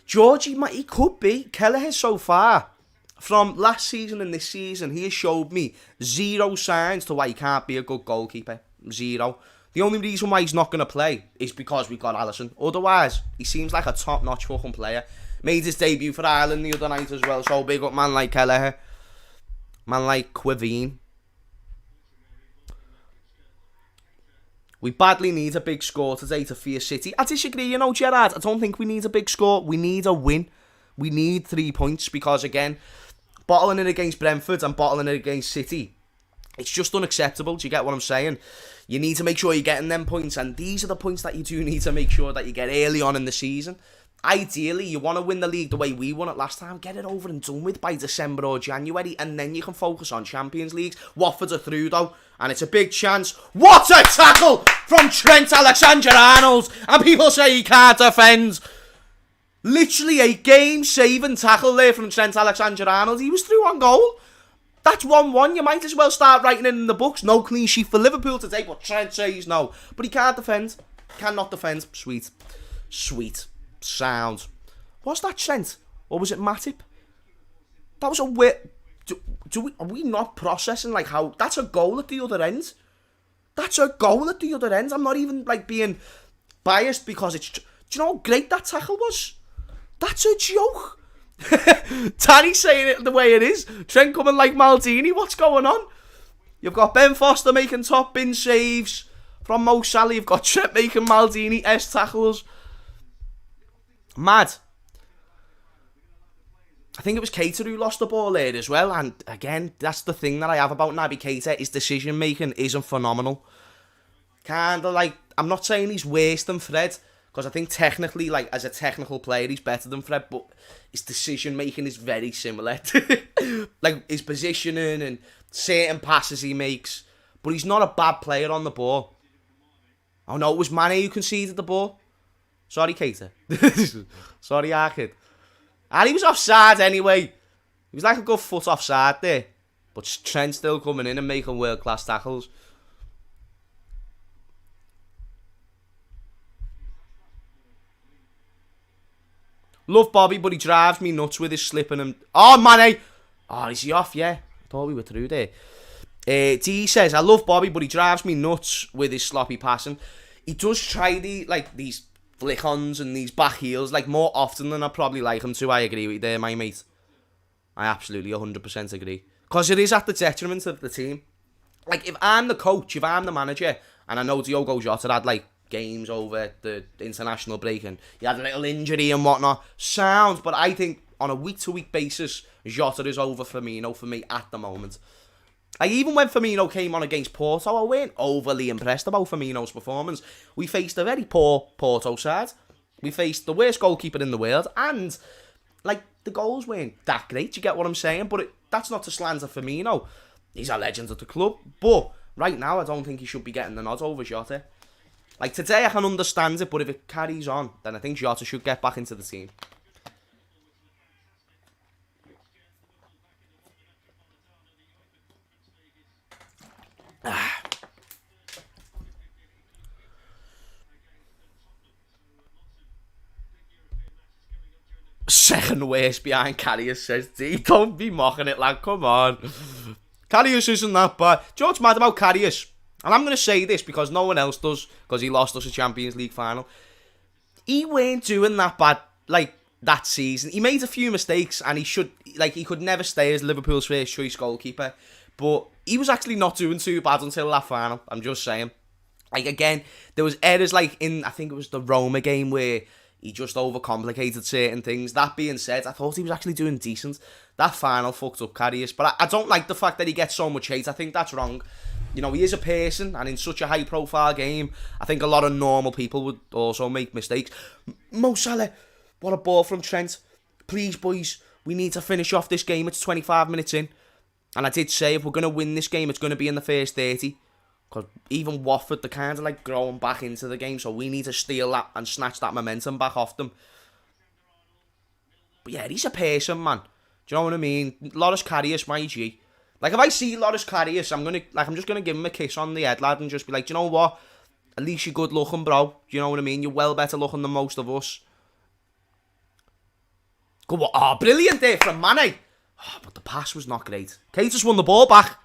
Georgie, he could be. Kelleher so far, from last season and this season, he has showed me zero signs to why he can't be a good goalkeeper. Zero. The only reason why he's not going to play is because we've got Alisson. Otherwise, he seems like a top-notch fucking player. Made his debut for Ireland the other night as well. So big up man like Kelleher. Man like Quivine. We badly need a big score today to fear City. I disagree, you know, Gerard. I don't think we need a big score. We need a win. We need 3 points because, again, bottling it against Brentford and bottling it against City, it's just unacceptable. Do you get what I'm saying? You need to make sure you're getting them points, and these are the points that you do need to make sure that you get early on in the season. Ideally, you want to win the league the way we won it last time. Get it over and done with by December or January, and then you can focus on Champions Leagues. Watford are through, though, and it's a big chance. What a tackle from Trent Alexander-Arnold! And people say he can't defend. Literally a game-saving tackle there from Trent Alexander-Arnold. He was through on goal. That's 1-1. You might as well start writing it in the books. No clean sheet for Liverpool today, but Trent says no. But he can't defend. Cannot defend. Sweet. Sweet. Sound. Was that Trent? Or was it Matip? That was a weird... Are we not processing like how... That's a goal at the other end. That's a goal at the other end. I'm not even like being biased because it's... Do you know how great that tackle was? That's a joke. Tanny saying it the way it is. Trent coming like Maldini. What's going on? You've got Ben Foster making top bin saves from Mo Salah. You've got Trent making Maldini-esque tackles. Mad. I think it was Keita who lost the ball there as well. And again, that's the thing that I have about Naby Keita. His decision making isn't phenomenal. Kind of like, I'm not saying he's worse than Fred, because I think technically, like, as a technical player, he's better than Fred, but his decision-making is very similar. Like, his positioning and certain passes he makes. But he's not a bad player on the ball. Oh, no, it was Mane who conceded the ball. Sorry, Keita. Sorry, Arkid. And he was offside anyway. He was like a good foot offside there. But Trent still coming in and making world-class tackles. Love Bobby, but he drives me nuts with his slipping and... Oh, Mane! Oh, is he off? Yeah. I thought we were through there. D says, I love Bobby, but he drives me nuts with his sloppy passing. He does try these flick-ons and these back heels, like, more often than I probably like him to. I agree with you there, my mate. I absolutely 100% agree. Because it is at the detriment of the team. Like, if I'm the coach, if I'm the manager, and I know Diogo Jota had, like, games over the international break and he had a little injury and whatnot, sounds, but I think on a week-to-week basis, Jota is over Firmino for me at the moment. Like, even when Firmino came on against Porto, I weren't overly impressed about Firmino's performance. We faced a very poor Porto side. We faced the worst goalkeeper in the world, and, like, the goals weren't that great, you get what I'm saying? But that's not to slander Firmino. He's a legend at the club, but right now I don't think he should be getting the nod over Jota. Like, today I can understand it, but if it carries on, then I think Jota should get back into the team. Second worst behind Karius, says D. Don't be mocking it, lad. Come on. Karius isn't that bad. Do you know what's mad about Karius? And I'm going to say this because no one else does, because he lost us a Champions League final. He weren't doing that bad, like, that season. He made a few mistakes, and he could never stay as Liverpool's first choice goalkeeper. But he was actually not doing too bad until that final. I'm just saying. Like, again, there was errors, like, I think it was the Roma game where he just overcomplicated certain things. That being said, I thought he was actually doing decent. That final fucked up Karius. But I don't like the fact that he gets so much hate. I think that's wrong. You know, he is a person, and in such a high-profile game, I think a lot of normal people would also make mistakes. Mo Salah, what a ball from Trent. Please, boys, we need to finish off this game. It's 25 minutes in. And I did say, if we're going to win this game, it's going to be in the first 30. Because even Watford, they're kind of like growing back into the game, so we need to steal that and snatch that momentum back off them. But yeah, he's a person, man. Do you know what I mean? Loris Karius, my G. Like, if I see Loris Karius, I'm just gonna give him a kiss on the head, lad, and just be like, do you know what? At least you're good looking, bro. Do you know what I mean? You're well better looking than most of us. Good, what? Oh, brilliant there from Mane. Oh, but the pass was not great. Kate just won the ball back.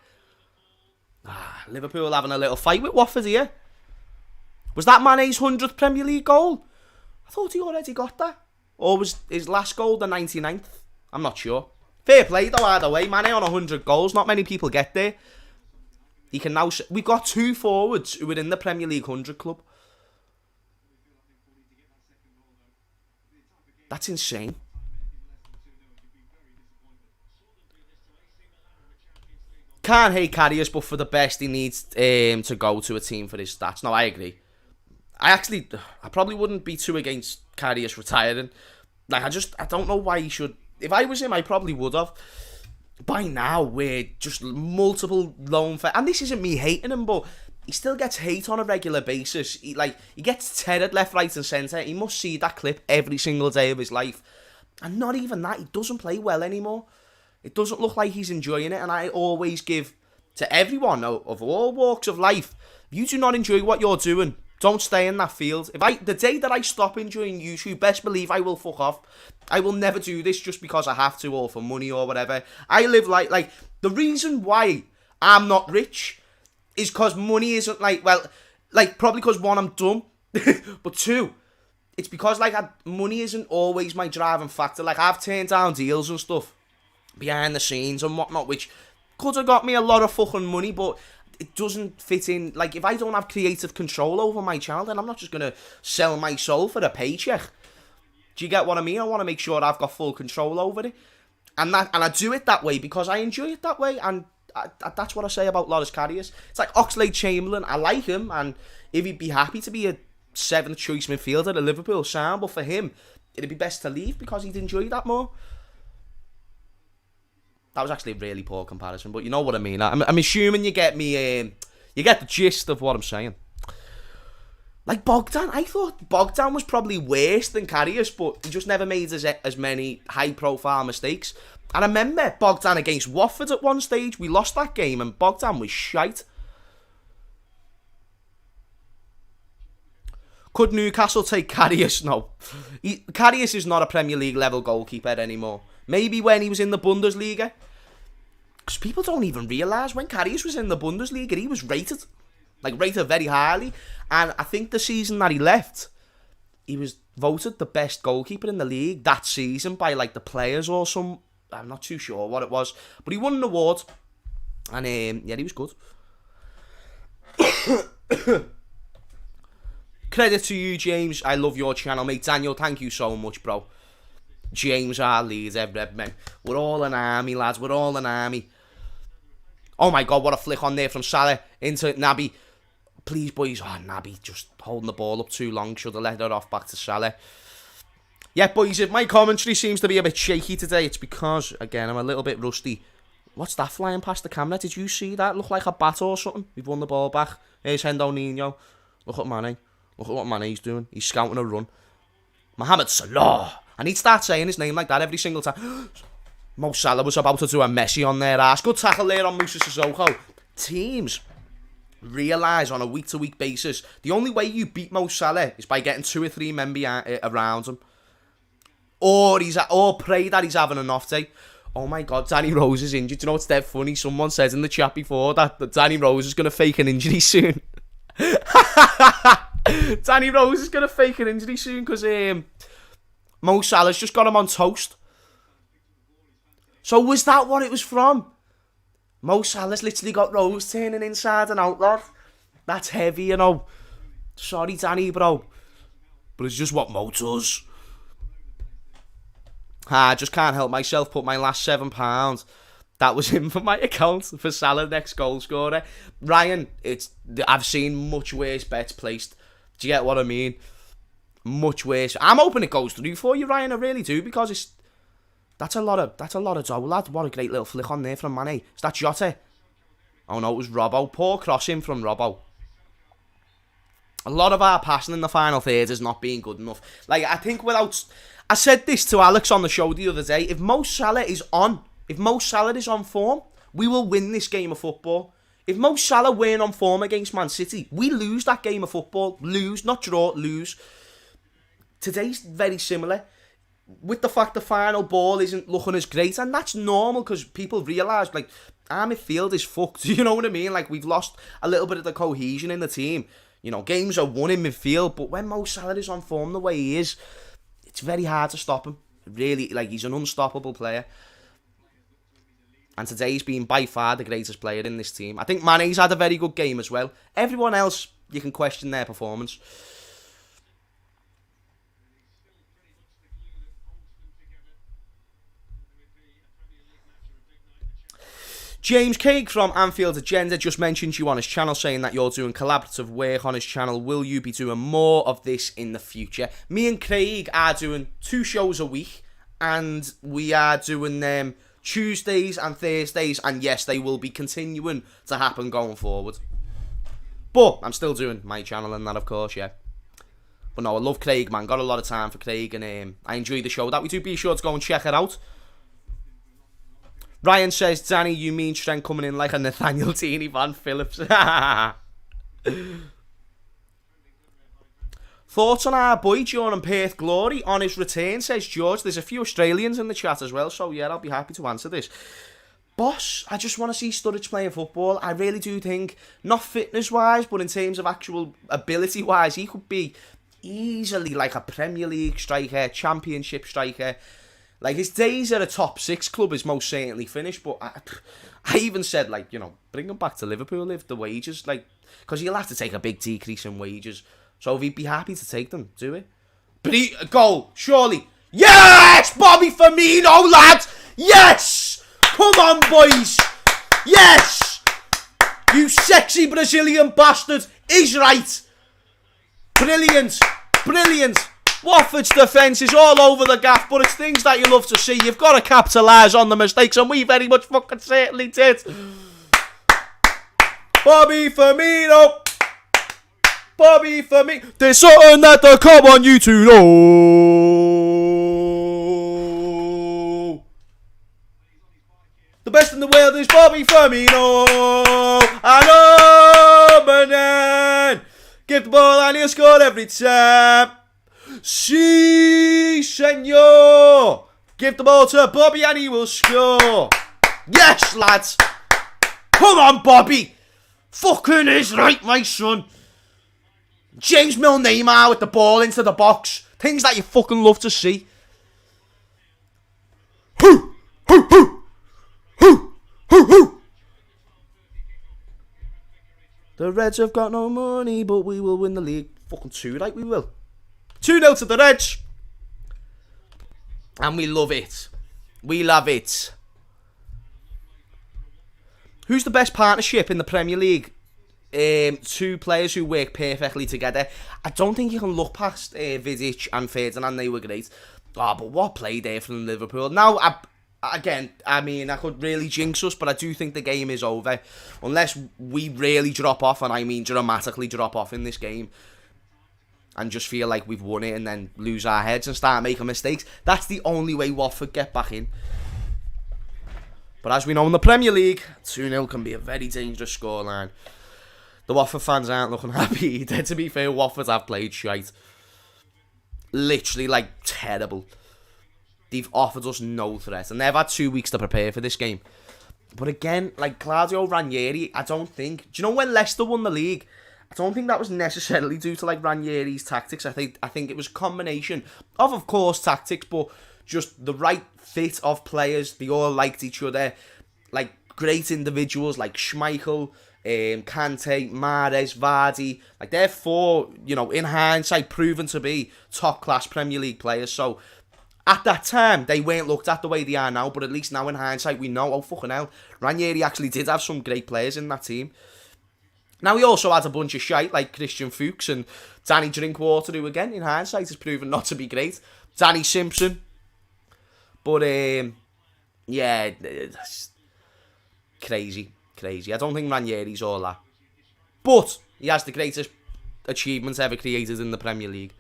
Liverpool having a little fight with Watford here. Was that Mane's 100th Premier League goal? I thought he already got that. Or was his last goal the 99th? I'm not sure. Fair play though, either way. Mane on 100 goals. Not many people get there. He can now... We've got 2 forwards who are in the Premier League 100 club. That's insane. Can't hate Karius, but for the best, he needs to go to a team for his stats. No, I agree. I probably wouldn't be too against Karius retiring. Like, I don't know why he should. If I was him, I probably would have. By now, we're just multiple loan and this isn't me hating him, but he still gets hate on a regular basis. He gets teared left, right, and centre. He must see that clip every single day of his life. And not even that, he doesn't play well anymore. It doesn't look like he's enjoying it, and I always give to everyone of all walks of life, if you do not enjoy what you're doing, don't stay in that field. The day that I stop enjoying YouTube, best believe I will fuck off. I will never do this just because I have to or for money or whatever. I live like the reason why I'm not rich is because money isn't probably because one, I'm dumb, but two, it's because money isn't always my driving factor. Like, I've turned down deals and stuff behind the scenes and whatnot, which could have got me a lot of fucking money, but it doesn't fit in. Like, if I don't have creative control over my channel, then I'm not just gonna sell my soul for a paycheck. Do you get what I mean? I want to make sure I've got full control over it, and I do it that way because I enjoy it that way, and that's what I say about Loris Karius. It's like Oxlade-Chamberlain. I like him, and if he'd be happy to be a 7th choice midfielder at Liverpool, sound, but for him, it'd be best to leave because he'd enjoy that more. That was actually a really poor comparison, but you know what I mean. I'm assuming you get me. You get the gist of what I'm saying. Like Bogdan, I thought Bogdan was probably worse than Karius, but he just never made as many high-profile mistakes. And I remember Bogdan against Watford at one stage. We lost that game, and Bogdan was shite. Could Newcastle take Karius? No. Karius is not a Premier League level goalkeeper anymore. Maybe when he was in the Bundesliga. Because people don't even realise when Karius was in the Bundesliga, he was rated. Rated very highly. And I think the season that he left, he was voted the best goalkeeper in the league that season by the players or some... I'm not too sure what it was. But he won an award. And yeah, he was good. Credit to you, James. I love your channel, mate. Daniel, thank you so much, bro. James, our leader, man. We're all an army, lads. We're all an army. Oh my God, what a flick on there from Salah into Naby. Please, boys. Oh, Naby just holding the ball up too long. Should have let it off back to Salah. Yeah, boys, if my commentary seems to be a bit shaky today, it's because, again, I'm a little bit rusty. What's that flying past the camera? Did you see that? Look like a bat or something. We've won the ball back. Here's Hendo Nino. Look at Mane. Look at what Mane's doing. He's scouting a run. Mohamed Salah. And he'd start saying his name like that every single time. Mo Salah was about to do a Messi on their ass. Good tackle there on Moussa Sissoko. Teams realise on a week-to-week basis, the only way you beat Mo Salah is by getting 2 or 3 men around him. or pray that he's having an off day. Oh my God, Danny Rose is injured. Do you know what's dead funny? Someone said in the chat before that Danny Rose is going to fake an injury soon. Danny Rose is going to fake an injury soon because Mo Salah's just got him on toast. So was that what it was from? Mo Salah's literally got Rose turning inside and out, lad. That's heavy, you know. Sorry, Danny, bro. But it's just what Mo does. I just can't help myself. Put my last £7. That was in for my account for Salah, next goal scorer. Ryan, I've seen much worse bets placed. Do you get what I mean? Much worse. I'm hoping it goes through for you, Ryan. I really do, because that's a lot of dough, lad. What a great little flick on there from Mane. Is that Jota? Oh no, it was Robbo. Poor crossing from Robbo. A lot of our passing in the final third is not being good enough. Like, I think I said this to Alex on the show the other day. If Mo Salah is on form, we will win this game of football. If Mo Salah weren't on form against Man City, we lose that game of football. Lose, not draw, lose. Today's very similar. With the fact the final ball isn't looking as great, and that's normal because people realise, like, our midfield is fucked. You know what I mean? Like, we've lost a little bit of the cohesion in the team. You know, games are won in midfield, but when Mo Salah is on form the way he is, it's very hard to stop him. Really, like, he's an unstoppable player. And today he's been by far the greatest player in this team. I think Mane's had a very good game as well. Everyone else, you can question their performance. James Craig from Anfield Agenda just mentioned you on his channel, saying that you're doing collaborative work on his channel. Will you be doing more of this in the future? Me and Craig are doing 2 shows a week, and we are doing them Tuesdays and Thursdays, and yes, they will be continuing to happen going forward. But I'm still doing my channel and that, of course, yeah. But no, I love Craig, man. Got a lot of time for Craig, and I enjoy the show that we do. Be sure to go and check it out. Ryan says, Danny, you mean Trent coming in like a Nathaniel Teeny Van Phillips? Thoughts on our boy Jordan Perth Glory on his return, says George. There's a few Australians in the chat as well, so yeah, I'll be happy to answer this. Boss, I just want to see Sturridge playing football. I really do think, not fitness-wise, but in terms of actual ability-wise, he could be easily like a Premier League striker, Championship striker. Like, his days at a top 6 club is most certainly finished, but I even said, like, you know, bring him back to Liverpool if the wages, like, because he'll have to take a big decrease in wages. So if he'd be happy to take them, do it. But a goal, surely. Yes! Bobby Firmino, lads! Yes! Come on, boys! Yes! You sexy Brazilian bastard is right. Brilliant. Brilliant. Watford's defence is all over the gaff, but it's things that you love to see. You've got to capitalise on the mistakes, and we very much fucking certainly did. Bobby Firmino. Bobby Firmino. There's something that I come on you to know. The best in the world is Bobby Firmino. I know, but then give the ball and he'll score every time. Si, senor. Give the ball to Bobby and he will score. Yes, lads. Come on, Bobby. Fucking is right, my son. James Mill Neymar with the ball into the box. Things that you fucking love to see. Hoo, hoo, hoo. Hoo, hoo, hoo. The Reds have got no money, but we will win the league. Fucking 2, like we will. 2-0 to the Reds. And we love it. We love it. Who's the best partnership in the Premier League? 2 players who work perfectly together. I don't think you can look past Vidic and Ferdinand. They were great. Oh, but what play there from Liverpool. Now, I mean, I could really jinx us, but I do think the game is over. Unless we really drop off, and I mean dramatically drop off in this game. And just feel like we've won it and then lose our heads and start making mistakes. That's the only way Watford get back in. But as we know in the Premier League, 2-0 can be a very dangerous scoreline. The Watford fans aren't looking happy either. To be fair, Watford have played shite. Literally, like, terrible. they've offered us no threat, and they've had 2 weeks to prepare for this game. But again, like Claudio Ranieri, I don't think... Do you know when Leicester won the league? I don't think that was necessarily due to like Ranieri's tactics. I think it was a combination of course, tactics, but just the right fit of players. They all liked each other. Like great individuals like Schmeichel, Kante, Mahrez, Vardy. Like they're four, in hindsight, proven to be top-class Premier League players. So at that time, they weren't looked at the way they are now, but at least now in hindsight, we know, oh fucking hell, Ranieri actually did have some great players in that team. Now, he also had a bunch of shite, like Christian Fuchs and Danny Drinkwater, who, again, in hindsight, has proven not to be great. Danny Simpson. But, yeah, that's crazy. I don't think Ranieri's all that. But he has the greatest achievements ever created in the Premier League.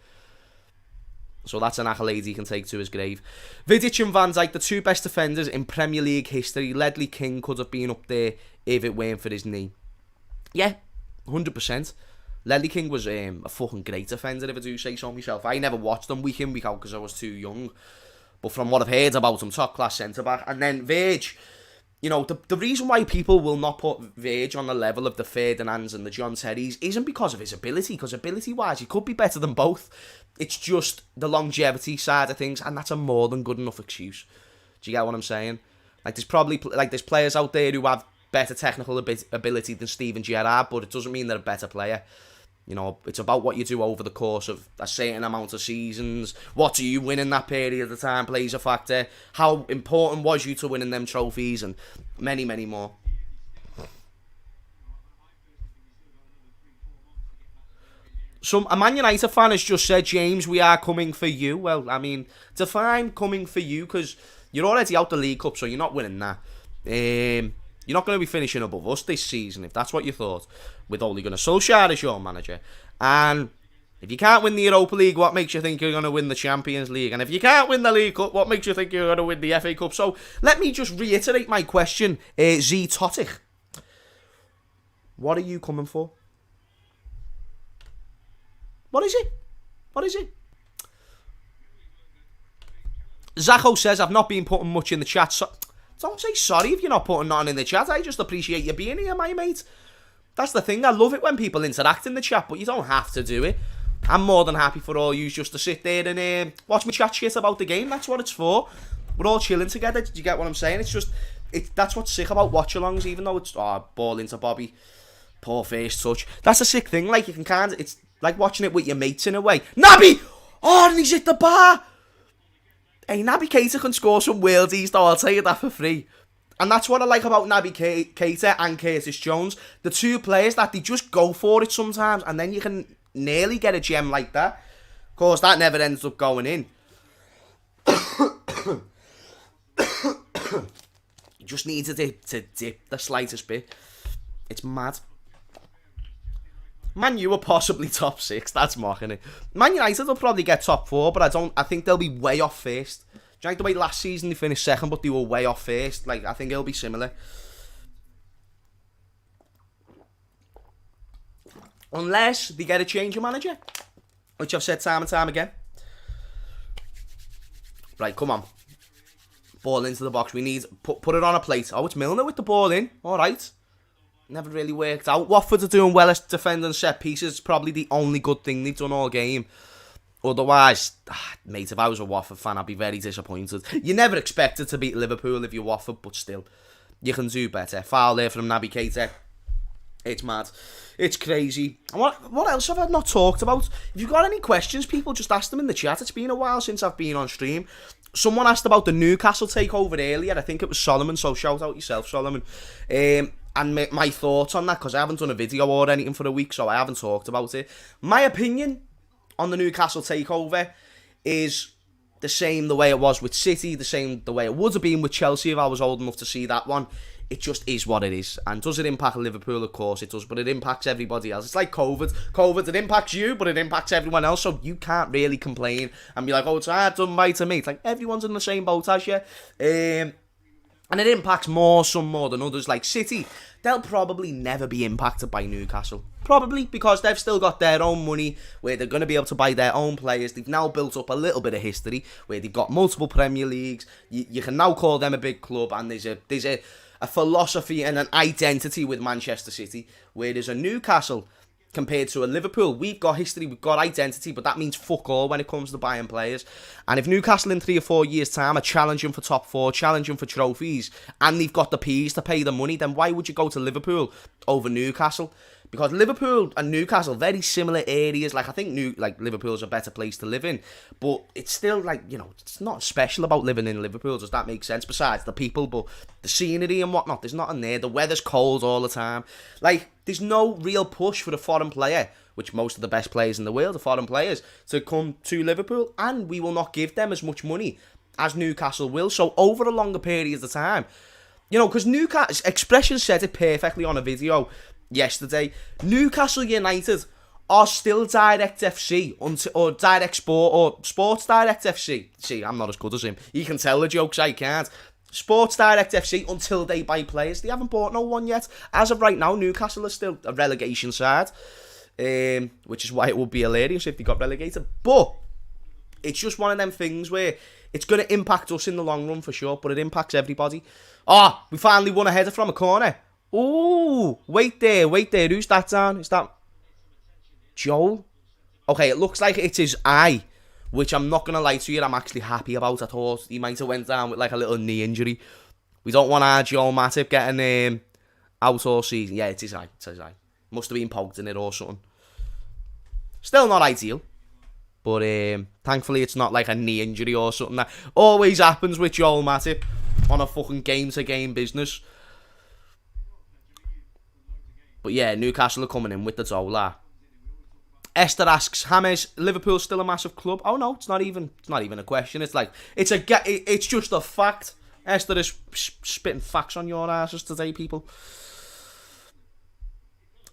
So that's an accolade he can take to his grave. Vidic and Van Dijk, the two best defenders in Premier League history. Ledley King could have been up there if it weren't for his knee. Yeah, 100%. Ledley King was a fucking great defender, if I do say so myself. I never watched him week in, week out because I was too young. But from what I've heard about him, top-class centre-back. And then Virg, the reason why people will not put Virg on the level of the Ferdinands and the John Terrys isn't because of his ability, because ability-wise, he could be better than both. It's just the longevity side of things, and that's a more than good enough excuse. Do you get what I'm saying? Like, there's players out there who have better technical ability than Steven Gerrard, but it doesn't mean they're a better player. It's about what you do over the course of a certain amount of seasons. What do you win in that period of time plays a factor. How important was you to winning them trophies, and many, many more. A Man United fan has just said, James, we are coming for you. Well, I mean, define coming for you, because you're already out the League Cup, so you're not winning that. You're not going to be finishing above us this season, if that's what you thought, with Ole Gunnar Solskjaer as your manager. And if you can't win the Europa League, what makes you think you're going to win the Champions League? And if you can't win the League Cup, what makes you think you're going to win the FA Cup? So let me just reiterate my question, Z Totic. What are you coming for? What is it? Zacho says, I've not been putting much in the chat, so don't say sorry if you're not putting nothing in the chat. I just appreciate you being here, my mate. That's the thing. I love it when people interact in the chat, but you don't have to do it. I'm more than happy for all you just to sit there and watch me chat shit about the game. That's what it's for. We're all chilling together. Do you get what I'm saying? That's what's sick about watchalongs, even though it's ball into Bobby, poor face touch. That's a sick thing. Like, you can it's like watching it with your mates in a way. Naby! Oh, and he's hit the bar! Hey, Naby Keita can score some worldies, though, I'll tell you that for free. And that's what I like about Naby Keita and Curtis Jones. The two players that they just go for it sometimes, and then you can nearly get a gem like that. Of course, that never ends up going in. You just need to dip the slightest bit. It's mad. Man U are possibly top 6. That's mocking it. Man United will probably get top 4, but I think they'll be way off first. Do you like the way last season they finished second, but they were way off first? Like, I think it'll be similar. Unless they get a change of manager, which I've said time and time again. Right, come on. Ball into the box. We need... Put it on a plate. Oh, it's Milner with the ball in. All right. Never really worked out. Watford are doing well at defending set pieces. It's probably the only good thing they've done all game. Otherwise, mate, if I was a Watford fan, I'd be very disappointed. You never expected to beat Liverpool if you're Watford, but still, you can do better. Foul there from Naby Keita. It's mad. It's crazy. And what else have I not talked about? If you've got any questions, people, just ask them in the chat. It's been a while since I've been on stream. Someone asked about the Newcastle takeover earlier. I think it was Solomon, so shout out yourself, Solomon. And my thoughts on that, because I haven't done a video or anything for a week, so I haven't talked about it. My opinion on the Newcastle takeover is the same the way it was with City, the way it would have been with Chelsea if I was old enough to see that one. It just is what it is. And does it impact Liverpool? Of course it does, but it impacts everybody else. It's like COVID. COVID, it impacts you, but it impacts everyone else, so you can't really complain and be like, oh, it's done by to me. It's like everyone's in the same boat as you. And it impacts some more than others. Like City, they'll probably never be impacted by Newcastle. Probably because they've still got their own money where they're going to be able to buy their own players. They've now built up a little bit of history where they've got multiple Premier Leagues. You can now call them a big club, and there's a philosophy and an identity with Manchester City, where there's a Newcastle compared to a Liverpool. We've got history, we've got identity, but that means fuck all when it comes to buying players. And if Newcastle in 3 or 4 years' time are challenging for top 4, challenging for trophies, and they've got the P's to pay the money, then why would you go to Liverpool over Newcastle? Because Liverpool and Newcastle, very similar areas. Like, I think Liverpool's a better place to live in, but it's still like, it's not special about living in Liverpool. Does that make sense? Besides the people, but the scenery and whatnot, there's nothing there. The weather's cold all the time. Like, there's no real push for a foreign player, which most of the best players in the world are foreign players, to come to Liverpool, and we will not give them as much money as Newcastle will. So over a longer period of time, because Newcastle, Expression said it perfectly on a video yesterday. Newcastle United are still Direct FC or Direct Sport or Sports Direct FC. See, I'm not as good as him. You can tell the jokes, I can't. Sports Direct FC until they buy players. They haven't bought no one yet. As of right now, Newcastle is still a relegation side, which is why it would be hilarious if they got relegated. But it's just one of them things where it's going to impact us in the long run for sure, but it impacts everybody. Oh, we finally won a header from a corner. Ooh, wait there. Who's that, Dan? Is that Joel? Okay, it looks like it's his eye, which I'm not going to lie to you, I'm actually happy about. I thought he might have went down with like a little knee injury. We don't want our Joel Matip getting out all season. Yeah, it's his eye. Must have been poked in it or something. Still not ideal. But thankfully it's not like a knee injury or something that always happens with Joel Matip on a fucking game-to-game business. But yeah, Newcastle are coming in with the Zola. Esther asks, James, Liverpool's still a massive club? Oh no, it's not even a question. It's like it's just a fact. Esther is spitting facts on your asses today, people.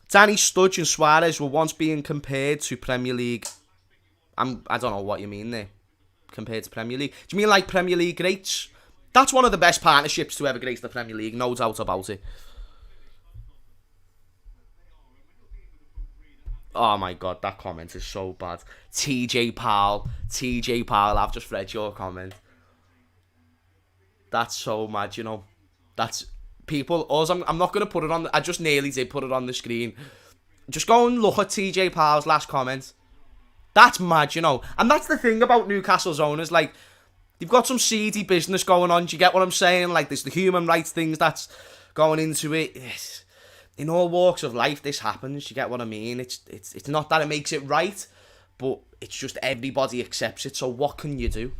Danny Studge and Suarez were once being compared to Premier League. I don't know what you mean there. Compared to Premier League. Do you mean like Premier League greats? That's one of the best partnerships to ever grace the Premier League, no doubt about it. Oh my god, that comment is so bad. TJ Powell, I've just read your comment. That's so mad, That's people. Also, I'm not going to put it on. I just nearly did put it on the screen. Just go and look at TJ Powell's last comment. That's mad, And that's the thing about Newcastle's owners. Like, they've got some seedy business going on. Do you get what I'm saying? Like, there's the human rights things that's going into it. In all walks of life, this happens. You get what I mean? It's not that it makes it right, but it's just everybody accepts it. So what can you do?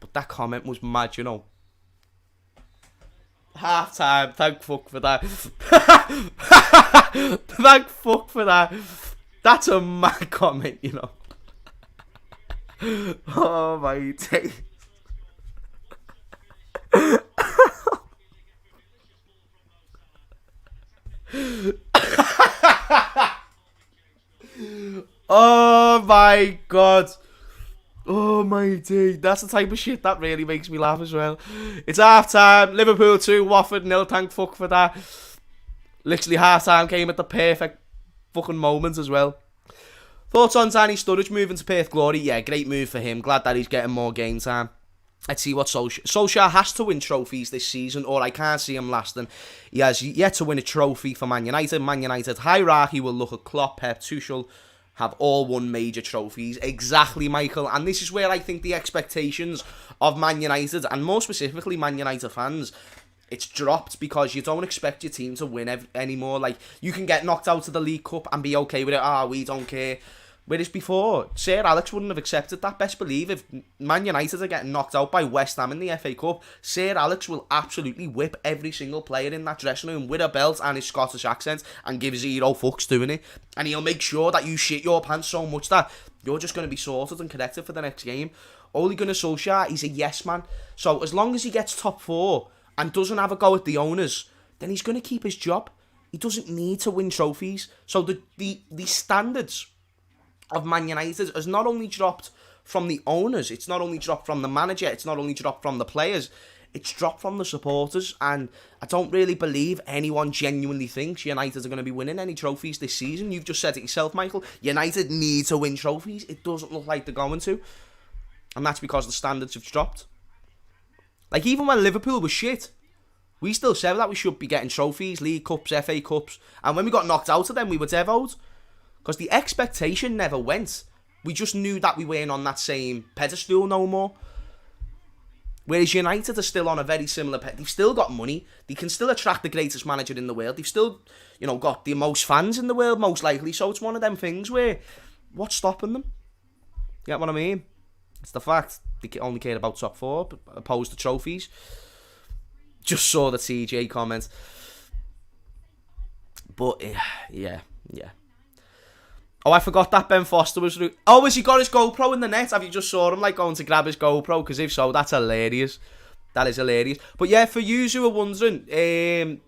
But that comment was mad, Half time. Thank fuck for that. Thank fuck for that. That's a mad comment, Oh my days. Oh my god. Oh my day. That's the type of shit that really makes me laugh as well. It's half time. Liverpool 2, Watford 0. Thank fuck for that. Literally half time came at the perfect fucking moment as well. Thoughts on Danny Sturridge moving to Perth Glory? Yeah, great move for him. Glad that he's getting more game time. Let's see what Solskjaer has to win trophies this season, or I can't see him lasting. He has yet to win a trophy for Man United. Man United hierarchy will look at Klopp, Pep, Tuchel, have all won major trophies. Exactly, Michael. And this is where I think the expectations of Man United, and more specifically Man United fans, it's dropped because you don't expect your team to win anymore. Like, you can get knocked out of the League Cup and be okay with it. We don't care. Whereas before, Sir Alex wouldn't have accepted that. Best believe if Man United are getting knocked out by West Ham in the FA Cup, Sir Alex will absolutely whip every single player in that dressing room with a belt and his Scottish accent and give zero fucks doing it. And he'll make sure that you shit your pants so much that you're just going to be sorted and corrected for the next game. Ole Gunnar Solskjaer, he's a yes man. So as long as he gets top 4 and doesn't have a go at the owners, then he's going to keep his job. He doesn't need to win trophies. So the standards of Man United has not only dropped from the owners, it's not only dropped from the manager, it's not only dropped from the players, it's dropped from the supporters, and I don't really believe anyone genuinely thinks United are going to be winning any trophies this season. You've just said it yourself, Michael. United need to win trophies. It doesn't look like they're going to, and that's because the standards have dropped. Like, even when Liverpool was shit, we still said that we should be getting trophies, League Cups, FA Cups, and when we got knocked out of them, we were devoed. Because the expectation never went. We just knew that we weren't on that same pedestal no more. Whereas United are still on a very similar they've still got money. They can still attract the greatest manager in the world. They've still, got the most fans in the world, most likely. So it's one of them things where, what's stopping them? You get what I mean? It's the fact they only care about top four, opposed to trophies. Just saw the TJ comment. But, yeah. Oh, I forgot that Ben Foster was... Oh, has he got his GoPro in the net? Have you just saw him, going to grab his GoPro? Because if so, that's hilarious. That is hilarious. But yeah, for you who are wondering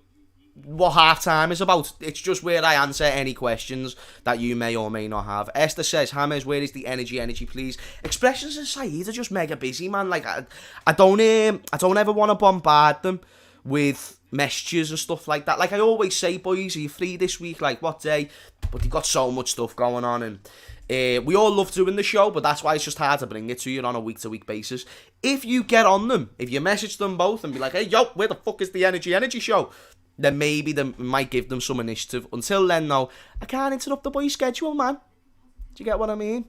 what half-time is about, it's just where I answer any questions that you may or may not have. Esther says, Hammers, where is the energy, please? Expressions and Saeed are just mega busy, man. I don't ever want to bombard them with messages and stuff like that. Like I always say, boys, are you free this week? Like, what day? But they've got so much stuff going on, and we all love doing the show, but that's why it's just hard to bring it to you on a week-to-week basis. If you get on them, if you message them both and be like, hey, yo, where the fuck is the energy show? Then maybe they might give them some initiative. Until then, though, I can't interrupt the boys' schedule, man. Do you get what I mean?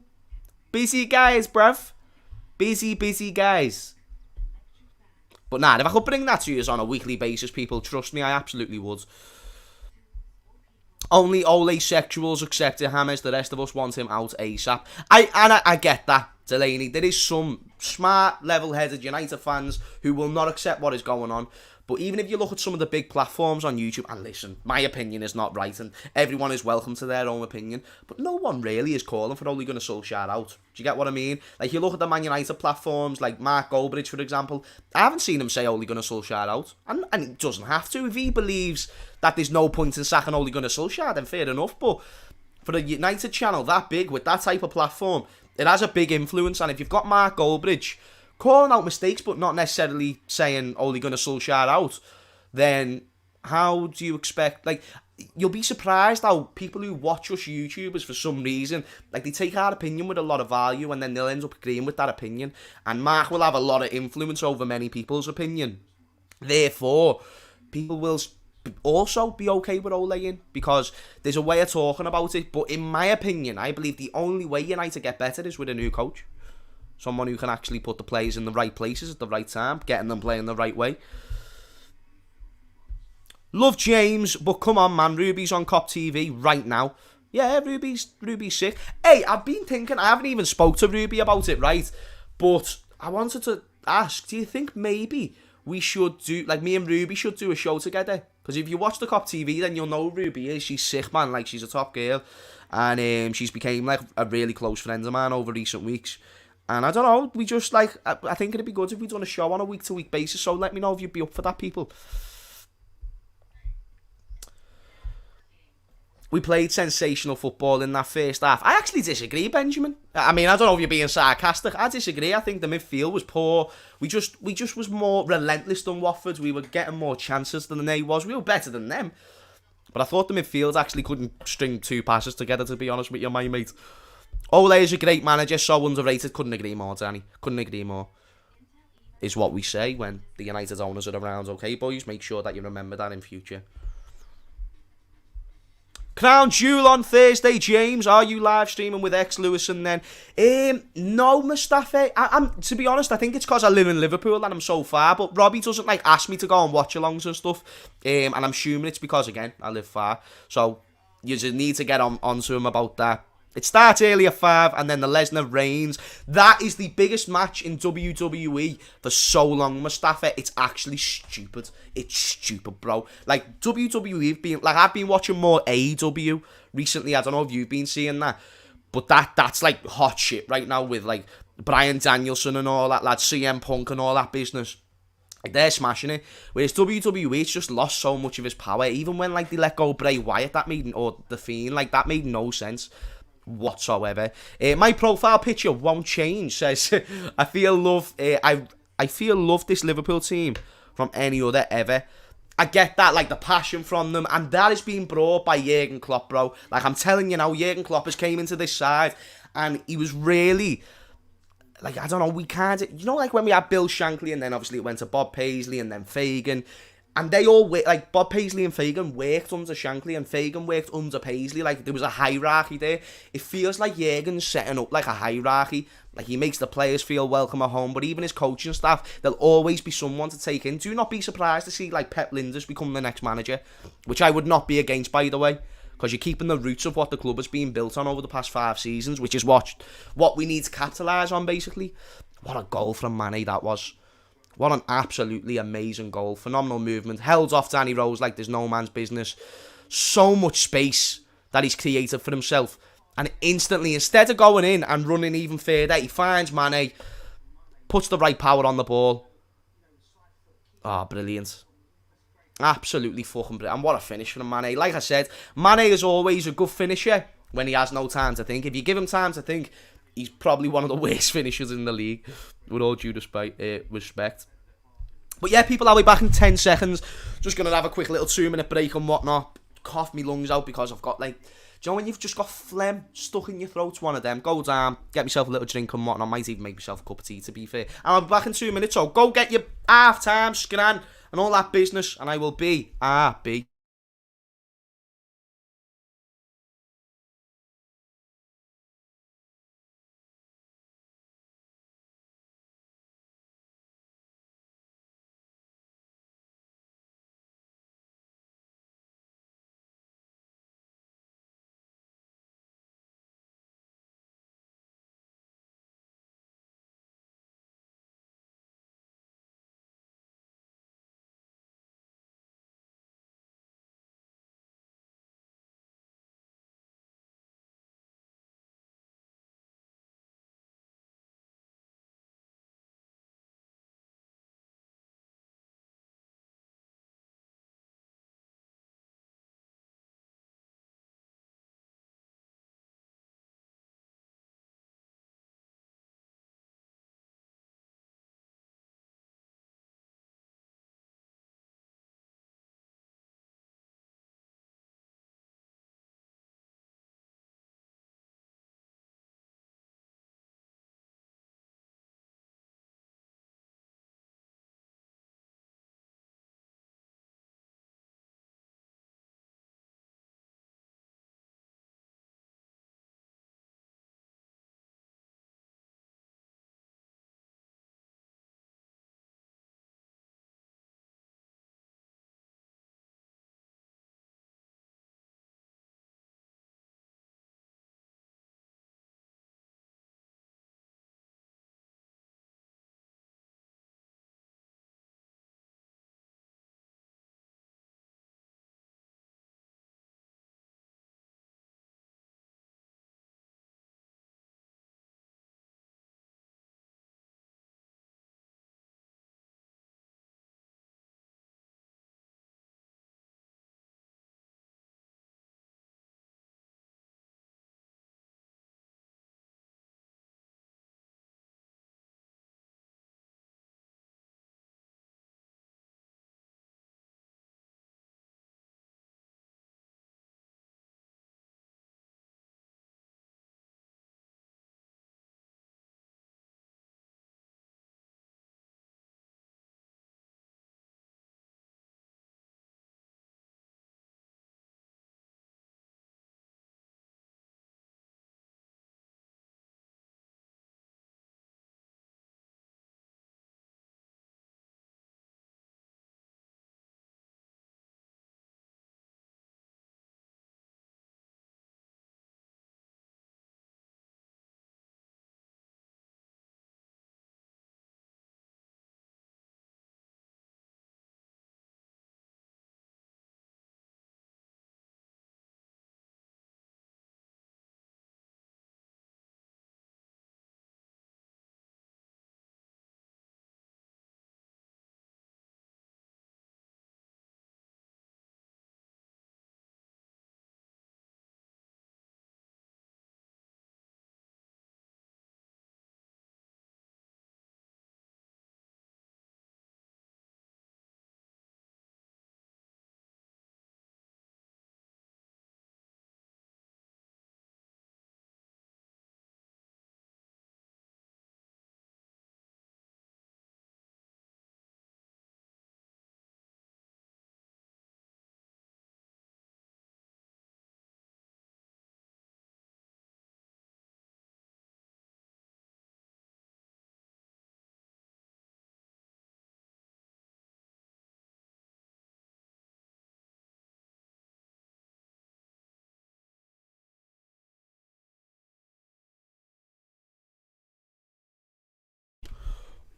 Busy guys, bruv. Busy guys. But nah, if I could bring that to you on a weekly basis, people, trust me, I absolutely would. Only Ole sexuals accepted Hammers. The rest of us want him out ASAP. I get that, Delaney. There is some smart, level-headed United fans who will not accept what is going on. But even if you look at some of the big platforms on YouTube, and listen, my opinion is not right, and everyone is welcome to their own opinion, but no one really is calling for Ole Gunnar Solskjaer out. Do you get what I mean? Like, you look at the Man United platforms, like Mark Goldbridge, for example, I haven't seen him say Ole Gunnar Solskjaer out, and he doesn't have to. If he believes that there's no point in sacking Ole Gunnar Solskjaer, then fair enough, but for a United channel that big, with that type of platform, it has a big influence, and if you've got Mark Goldbridge calling out mistakes but not necessarily saying Ole Gunnar Solskjaer out, then how do you expect, you'll be surprised how people who watch us YouTubers for some reason, they take our opinion with a lot of value and then they'll end up agreeing with that opinion, and Mark will have a lot of influence over many people's opinion. Therefore, people will also be okay with Ole in, because there's a way of talking about it, but in my opinion, I believe the only way United get better is with a new coach. Someone who can actually put the players in the right places at the right time, getting them playing the right way. Love James, but come on, man. Ruby's on Cop TV right now. Yeah, Ruby's sick. Hey, I've been thinking, I haven't even spoke to Ruby about it, right? But I wanted to ask, do you think maybe we should do, me and Ruby should do a show together? Because if you watch the Cop TV, then you'll know who Ruby is. She's sick, man. She's a top girl. And she's became, a really close friend of mine over recent weeks. And I don't know, we just, I think it'd be good if we done a show on a week-to-week basis, so let me know if you'd be up for that, people. We played sensational football in that first half. I actually disagree, Benjamin. I mean, I don't know if you're being sarcastic. I disagree. I think the midfield was poor. We just was more relentless than Watford. We were getting more chances than they was. We were better than them. But I thought the midfield actually couldn't string two passes together, to be honest with you, my mate. Ole is a great manager, so underrated. Couldn't agree more, Danny. Couldn't agree more. Is what we say when the United owners are around. Okay, boys? Make sure that you remember that in future. Crown Jewel on Thursday, James. Are you live streaming with X Lewison then? No, Mustafa. To be honest, I think it's because I live in Liverpool and I'm so far. But Robbie doesn't ask me to go on watch-alongs and stuff. And I'm assuming it's because, again, I live far. So you just need to get onto him about that. It starts early at 5, and then the Lesnar Reigns. That is the biggest match in WWE for so long, Mustafa. It's actually stupid. It's stupid, bro. WWE I've been watching more AEW recently. I don't know if you've been seeing that, but that's hot shit right now with Bryan Danielson and all that, CM Punk and all that business. They're smashing it. Whereas WWE, it's just lost so much of its power. Even when they let go Bray Wyatt, or The Fiend, that made no sense whatsoever. My profile picture won't change. Says I feel love. I feel love this Liverpool team from any other ever. I get that, like, the passion from them, and that is being brought by Jurgen Klopp, bro. Like, I'm telling you now, Jurgen Klopp has came into this side, and he was really, like, I don't know, we can't, you know, like when we had Bill Shankly, and then obviously it went to Bob Paisley, and then Fagan, and they all, like, Bob Paisley and Fagan worked under Shankly, and Fagan worked under Paisley, like, there was a hierarchy there. It feels like Jurgen's setting up, like, a hierarchy. Like, he makes the players feel welcome at home, but even his coaching staff, there'll always be someone to take in. Do not be surprised to see, like, Pep Linders become the next manager, which I would not be against, by the way, because you're keeping the roots of what the club has been built on over the past 5 seasons, which is what we need to capitalise on, basically. What a goal from Mane that was. What an absolutely amazing goal. Phenomenal movement. Held off Danny Rose like there's no man's business. So much space that he's created for himself. And instantly, instead of going in and running even further, he finds Mane, puts the right power on the ball. Ah, brilliant. Absolutely fucking brilliant. And what a finish from Mane. Like I said, Mane is always a good finisher when he has no time to think. If you give him time to think, he's probably one of the worst finishers in the league, with all due respect. But yeah, people, I'll be back in 10 seconds. Just going to have a quick little 2-minute break and whatnot. Cough me lungs out because I've got, like, do you know when you've just got phlegm stuck in your throat? One of them. Go down, get myself a little drink and whatnot. Might even make myself a cup of tea, to be fair. And I'll be back in 2 minutes, so go get your half-time scan and all that business, and I will be RB.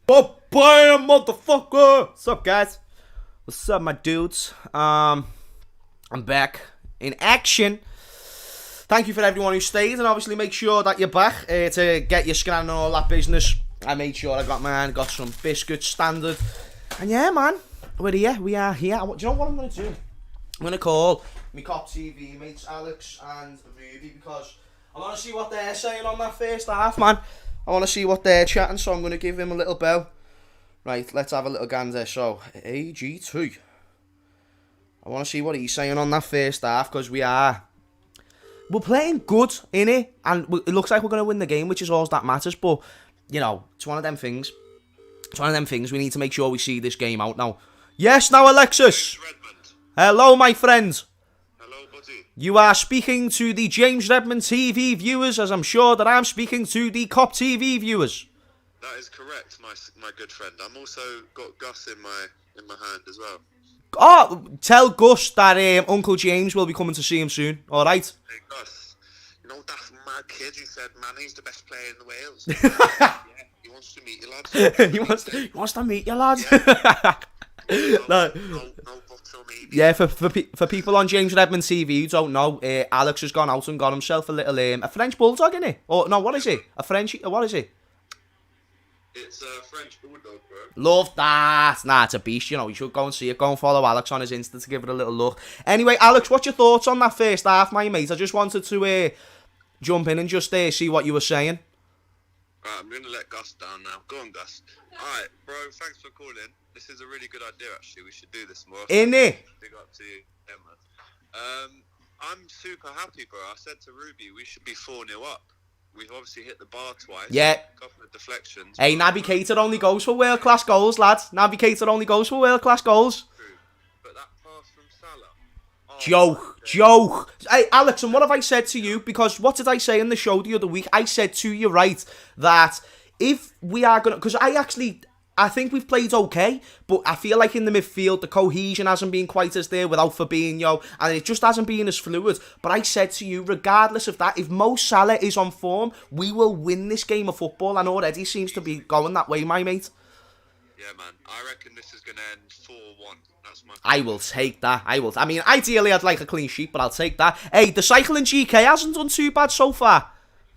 But bam, motherfucker! What's up, guys? What's up, my dudes? I'm back in action. Thank you for everyone who stayed, and obviously make sure that you're back to get your scan and all that business. I made sure I got mine, got some biscuits standard. And yeah, man, we're here, we are here. Do you know what I'm going to do? I'm going to call my Cop TV mates, Alex and Ruby, because I want to see what they're saying on that first half, man. I want to see what they're chatting, so I'm going to give him a little bell. Right, let's have a little gander. So, AG2. I want to see what he's saying on that first half, because we're playing good, innit? And it looks like we're going to win the game, which is all that matters. But, you know, it's one of them things. It's one of them things. We need to make sure we see this game out now. Yes, now, Alexis. Hello, my friend. Hello, buddy. You are speaking to the James Redmond TV viewers, as I'm sure that I'm speaking to the Cop TV viewers. That is correct, my good friend. I'm also got Gus in my hand as well. Oh, tell Gus that Uncle James will be coming to see him soon. All right. Hey, Gus. You know that mad kid who said Manny's the best player in the Wales? Yeah, he wants to meet you, lads. he wants to meet you, lads. Yeah. No buts or maybe. Yeah, for people on James Redmond TV who don't know, Alex has gone out and got himself a little a French bulldog, isn't it? Or no, what is it? A French? What is it? It's a French bulldog, bro. Love that. Nah, it's a beast. You know, you should go and see it. Go and follow Alex on his Insta to give it a little look. Anyway, Alex, what's your thoughts on that first half, my mate? I just wanted to jump in and just see what you were saying. Right, I'm going to let Gus down now. Go on, Gus. Alright, bro, thanks for calling. This is a really good idea, actually. We should do this more. Innit? Big up to you, Emma. I'm super happy, bro. I said to Ruby, we should be 4-0 up. We've obviously hit the bar twice. Yeah. A couple of deflections. Hey, Naby Keita only goes for world-class goals, lads. Naby Keita only goes for world-class goals. True. But that pass from Salah. Oh, Joke. Hey, Alex, and what have I said to you? Because what did I say in the show the other week? I said to you, right, that if we are going to... Because I think we've played okay, but I feel like in the midfield, the cohesion hasn't been quite as there without Fabinho, and it just hasn't been as fluid. But I said to you, regardless of that, if Mo Salah is on form, we will win this game of football, and already seems to be going that way, my mate. Yeah, man. I reckon this is going to end 4-1. That's my... I will take that. I mean, ideally, I'd like a clean sheet, but I'll take that. Hey, the cycling GK hasn't done too bad so far.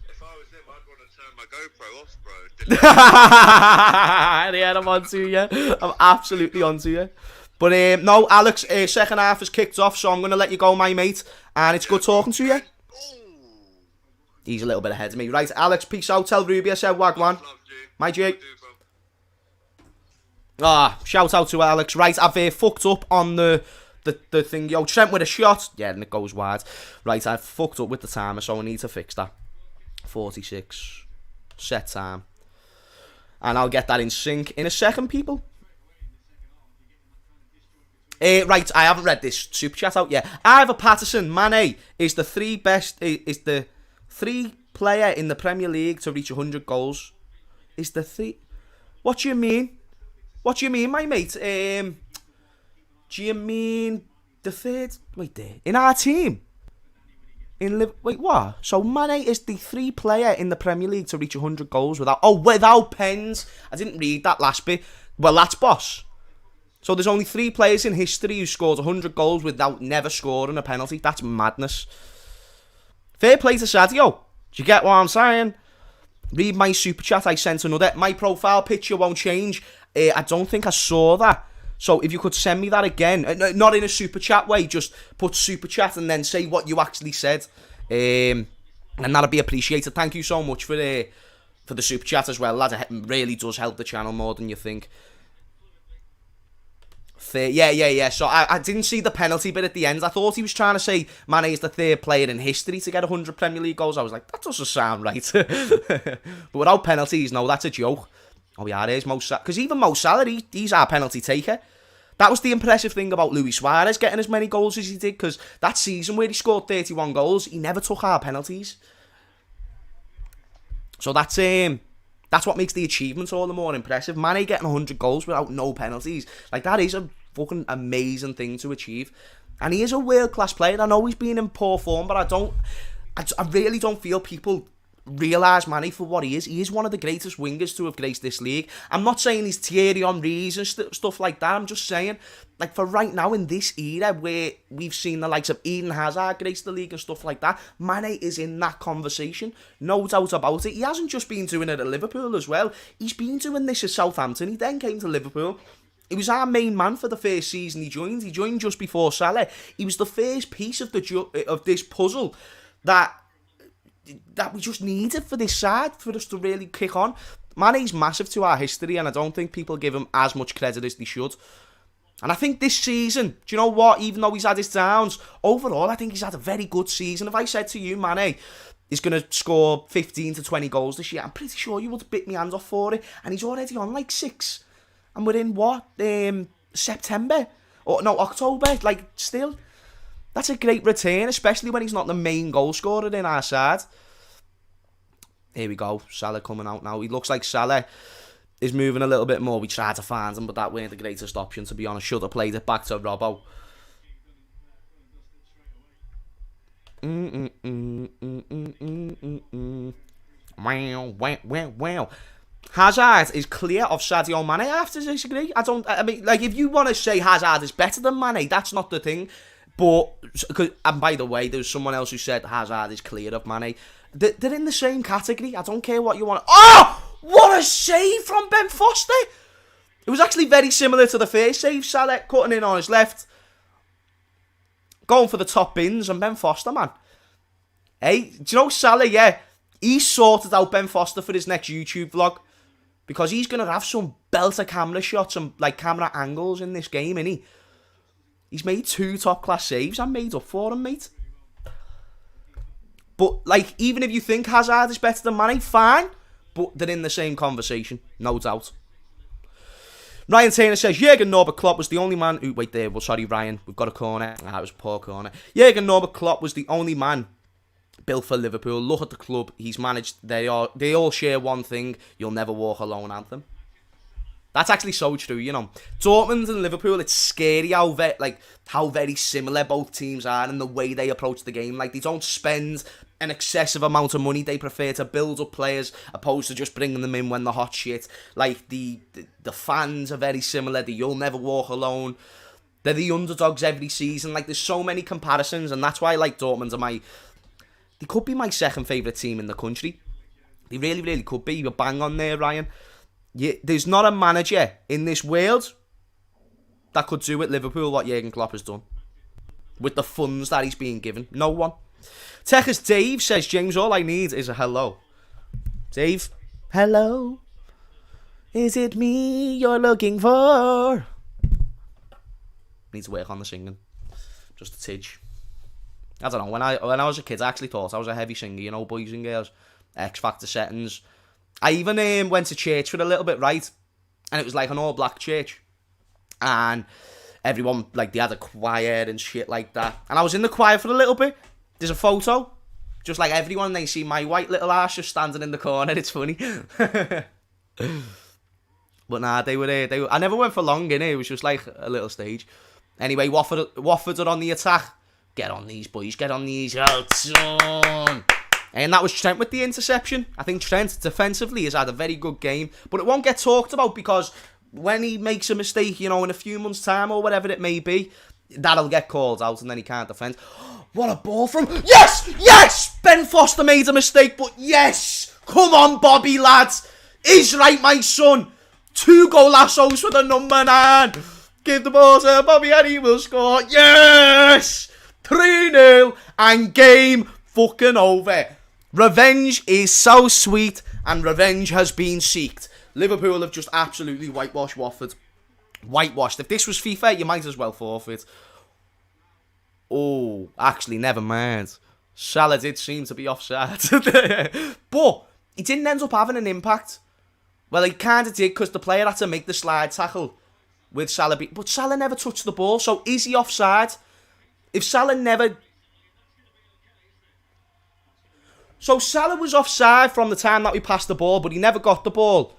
If I was him, I'd want to turn my GoPro off, bro. Yeah, I'm onto you. I'm absolutely onto you. But no, Alex, second half has kicked off, so I'm going to let you go, my mate. And it's good talking to you. Ooh. He's a little bit ahead of me. Right, Alex, peace out. Tell Ruby I said wagwan. My G. Shout out to Alex. Right, I've fucked up on the thing. Yo, Trent with a shot. Yeah, and it goes wide. Right, I've fucked up with the timer, so I need to fix that. 46. Set time. And I'll get that in sync in a second, people. Right, I haven't read this super chat out yet. Ivor Patterson, Mane is the three player in the Premier League to reach 100 goals. Is the three? What do you mean? What do you mean, my mate? Do you mean the third? Wait there. In our team? Wait, what? So Mane is the three player in the Premier League to reach 100 goals without pens. I didn't read that last bit. Well, that's boss. So there's only 3 players in history who scored 100 goals without never scoring a penalty. That's madness. Fair play to Sadio. Do you get what I'm saying? Read my super chat. I sent another. My profile picture won't change. I don't think I saw that. So if you could send me that again, not in a super chat way, just put super chat and then say what you actually said, and that'd be appreciated. Thank you so much for the super chat as well, lad. It really does help the channel more than you think. Yeah. So I didn't see the penalty bit at the end. I thought he was trying to say Mane is the third player in history to get 100 Premier League goals. I was like, that doesn't sound right. But without penalties, no, that's a joke. Oh yeah, there's Mo Salah. Because even Mo Salah, he's our penalty taker. That was the impressive thing about Luis Suarez getting as many goals as he did, because that season where he scored 31 goals, he never took our penalties. So that's what makes the achievement all the more impressive. Mane getting 100 goals without no penalties, like that is a fucking amazing thing to achieve. And he is a world-class player. I know he's been in poor form, but I really don't feel people realise Mane for what he is. He is one of the greatest wingers to have graced this league. I'm not saying he's Thierry Henry's and stuff like that. I'm just saying, like, for right now in this era where we've seen the likes of Eden Hazard grace the league and stuff like that, Mane is in that conversation. No doubt about it. He hasn't just been doing it at Liverpool as well. He's been doing this at Southampton. He then came to Liverpool. He was our main man for the first season he joined. He joined just before Salah. He was the first piece of this puzzle that we just needed for this side, for us to really kick on. Mane's massive to our history, and I don't think people give him as much credit as they should. And I think this season, do you know what, even though he's had his downs, overall I think he's had a very good season. If I said to you, Mane is going to score 15 to 20 goals this year, I'm pretty sure you would bit me hand off for it. And he's already on like 6. And we're in what? September? Or no, October. Like, still, that's a great return, especially when he's not the main goal scorer in our side. Here we go. Salah coming out now. He looks like Salah is moving a little bit more. We tried to find him, but that weren't the greatest option, to be honest. Should have played it back to Robbo. Wow. Hazard is clear of Sadio Mane. I have to disagree. I mean, like, if you want to say Hazard is better than Mane, that's not the thing. But, and by the way, there's someone else who said Hazard is clear of Mane. They're in the same category. I don't care what you want. Oh! What a save from Ben Foster! It was actually very similar to the first save. Salah cutting in on his left, going for the top bins, and Ben Foster, man. Hey, do you know Salah, yeah, he sorted out Ben Foster for his next YouTube vlog, because he's going to have some belter camera shots and, like, camera angles in this game, innit? He's made 2 top-class saves. I'm made up for him, mate. But, like, even if you think Hazard is better than Mane, fine. But they're in the same conversation, no doubt. Ryan Taylor says, Jurgen Norbert Klopp was the only man who... Wait there, well, sorry, Ryan, we've got a corner. It was a poor corner. Jurgen Norbert Klopp was the only man built for Liverpool. Look at the club he's managed. They all share one thing: you'll never walk alone anthem. That's actually so true, you know. Dortmund and Liverpool, it's scary how very similar both teams are and the way they approach the game. Like, they don't spend an excessive amount of money. They prefer to build up players opposed to just bringing them in when they're hot shit. Like, the fans are very similar. You'll never walk alone. They're the underdogs every season. Like, there's so many comparisons, and that's why I like Dortmund. They could be my second favourite team in the country. They really, really could be. You're bang on there, Ryan. There's not a manager in this world that could do at Liverpool what Jurgen Klopp has done with the funds that he's being given. No one. Texas Dave says, James, all I need is a hello. Dave, hello. Is it me you're looking for? Need to work on the singing. Just a tidge. I don't know. When I was a kid, I actually thought I was a heavy singer. You know, boys and girls. X Factor settings. I even went to church for a little bit, right? And it was like an all-black church. And everyone, like, they had a choir and shit like that. And I was in the choir for a little bit. There's a photo. Just like everyone, they see my white little ass just standing in the corner. It's funny. But nah, they were I never went for long, innit? It was just like a little stage. Anyway, Watford are on the attack. Get on these, boys. Get on these. Oh, son. And that was Trent with the interception. I think Trent, defensively, has had a very good game. But it won't get talked about because when he makes a mistake, you know, in a few months' time or whatever it may be, that'll get called out and then he can't defend. What a ball from... Yes! Yes! Ben Foster made a mistake, but yes! Come on, Bobby, lads! Is right, my son! 2 golassos for the number 9. Give the ball to Bobby and he will score. Yes! 3-0 and game fucking over. Revenge is so sweet and revenge has been seeked. Liverpool have just absolutely whitewashed Watford. Whitewashed. If this was FIFA, you might as well forfeit. Oh, actually, never mind. Salah did seem to be offside. But he didn't end up having an impact. Well, he kind of did because the player had to make the slide tackle with Salah. But Salah never touched the ball, so is he offside? If Salah never... So Salah was offside from the time that we passed the ball, but he never got the ball.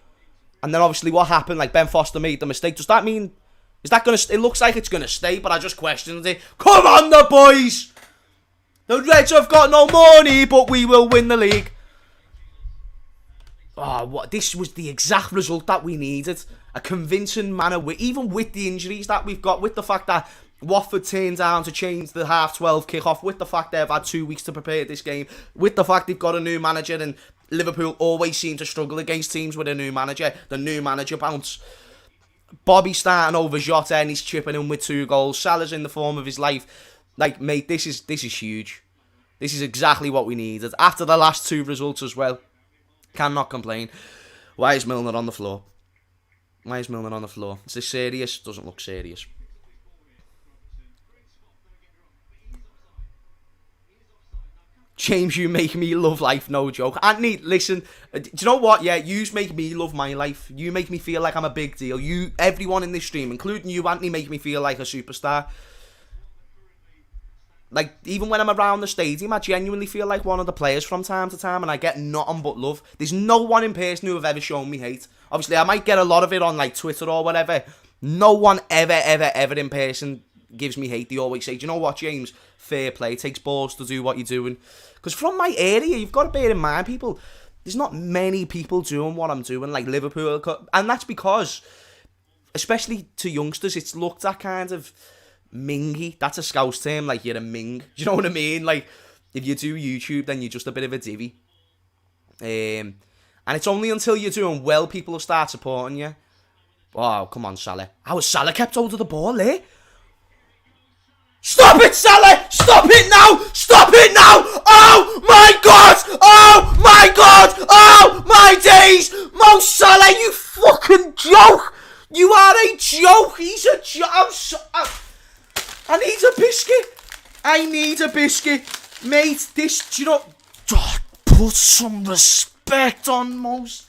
And then obviously what happened, like Ben Foster made the mistake. Does that mean... Is that going to... It looks like it's going to stay, but I just questioned it. Come on, the boys! The Reds have got no money, but we will win the league. this was the exact result that we needed. A convincing manner, even with the injuries that we've got, with the fact that Watford turned down to change the half-12 kickoff, with the fact they've had 2 weeks to prepare this game, with the fact they've got a new manager, and Liverpool always seem to struggle against teams with a new manager. The new manager bounce. Bobby starting over Jota and he's chipping in with 2 goals. Salah's in the form of his life. Like, mate, this is huge. This is exactly what we needed. After the last 2 results as well. Cannot complain. Why is Milner on the floor? Why is Milner on the floor? Is this serious? Doesn't look serious. James, you make me love life, no joke. Anthony, listen, do you know what? Yeah, you make me love my life. You make me feel like I'm a big deal. Everyone in this stream, including you, Anthony, make me feel like a superstar. Like, even when I'm around the stadium, I genuinely feel like one of the players from time to time, and I get nothing but love. There's no one in person who have ever shown me hate. Obviously, I might get a lot of it on, like, Twitter or whatever. No one ever in person gives me hate. They always say, do you know what, James? Fair play. It takes balls to do what you're doing. Because from my area, you've got to bear in mind, people, there's not many people doing what I'm doing, like Liverpool. And that's because, especially to youngsters, it's looked at kind of mingy. That's a Scouse term, like you're a ming. Do you know what I mean? Like, if you do YouTube, then you're just a bit of a divvy. And it's only until you're doing well, people will start supporting you. Oh, come on, Salah. How was Salah kept hold of the ball, eh? Stop it, Salah! Stop it now! Stop it now! Oh my God! Oh my God! Oh my days! Mo Salah, you fucking joke! You are a joke! He's a joke! I need a biscuit! I need a biscuit! Mate, this, do you know... Oh, put some respect on Mo's.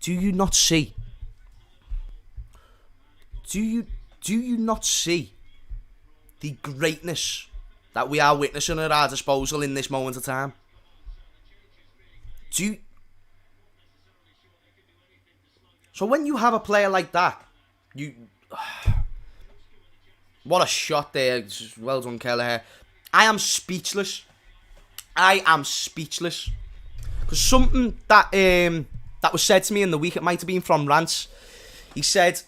Do you not see? Do you not see the greatness that we are witnessing at our disposal in this moment of time? So when you have a player like that, what a shot there. Well done, Kelleher. I am speechless. Because something that was said to me in the week, it might have been from Rance. He said,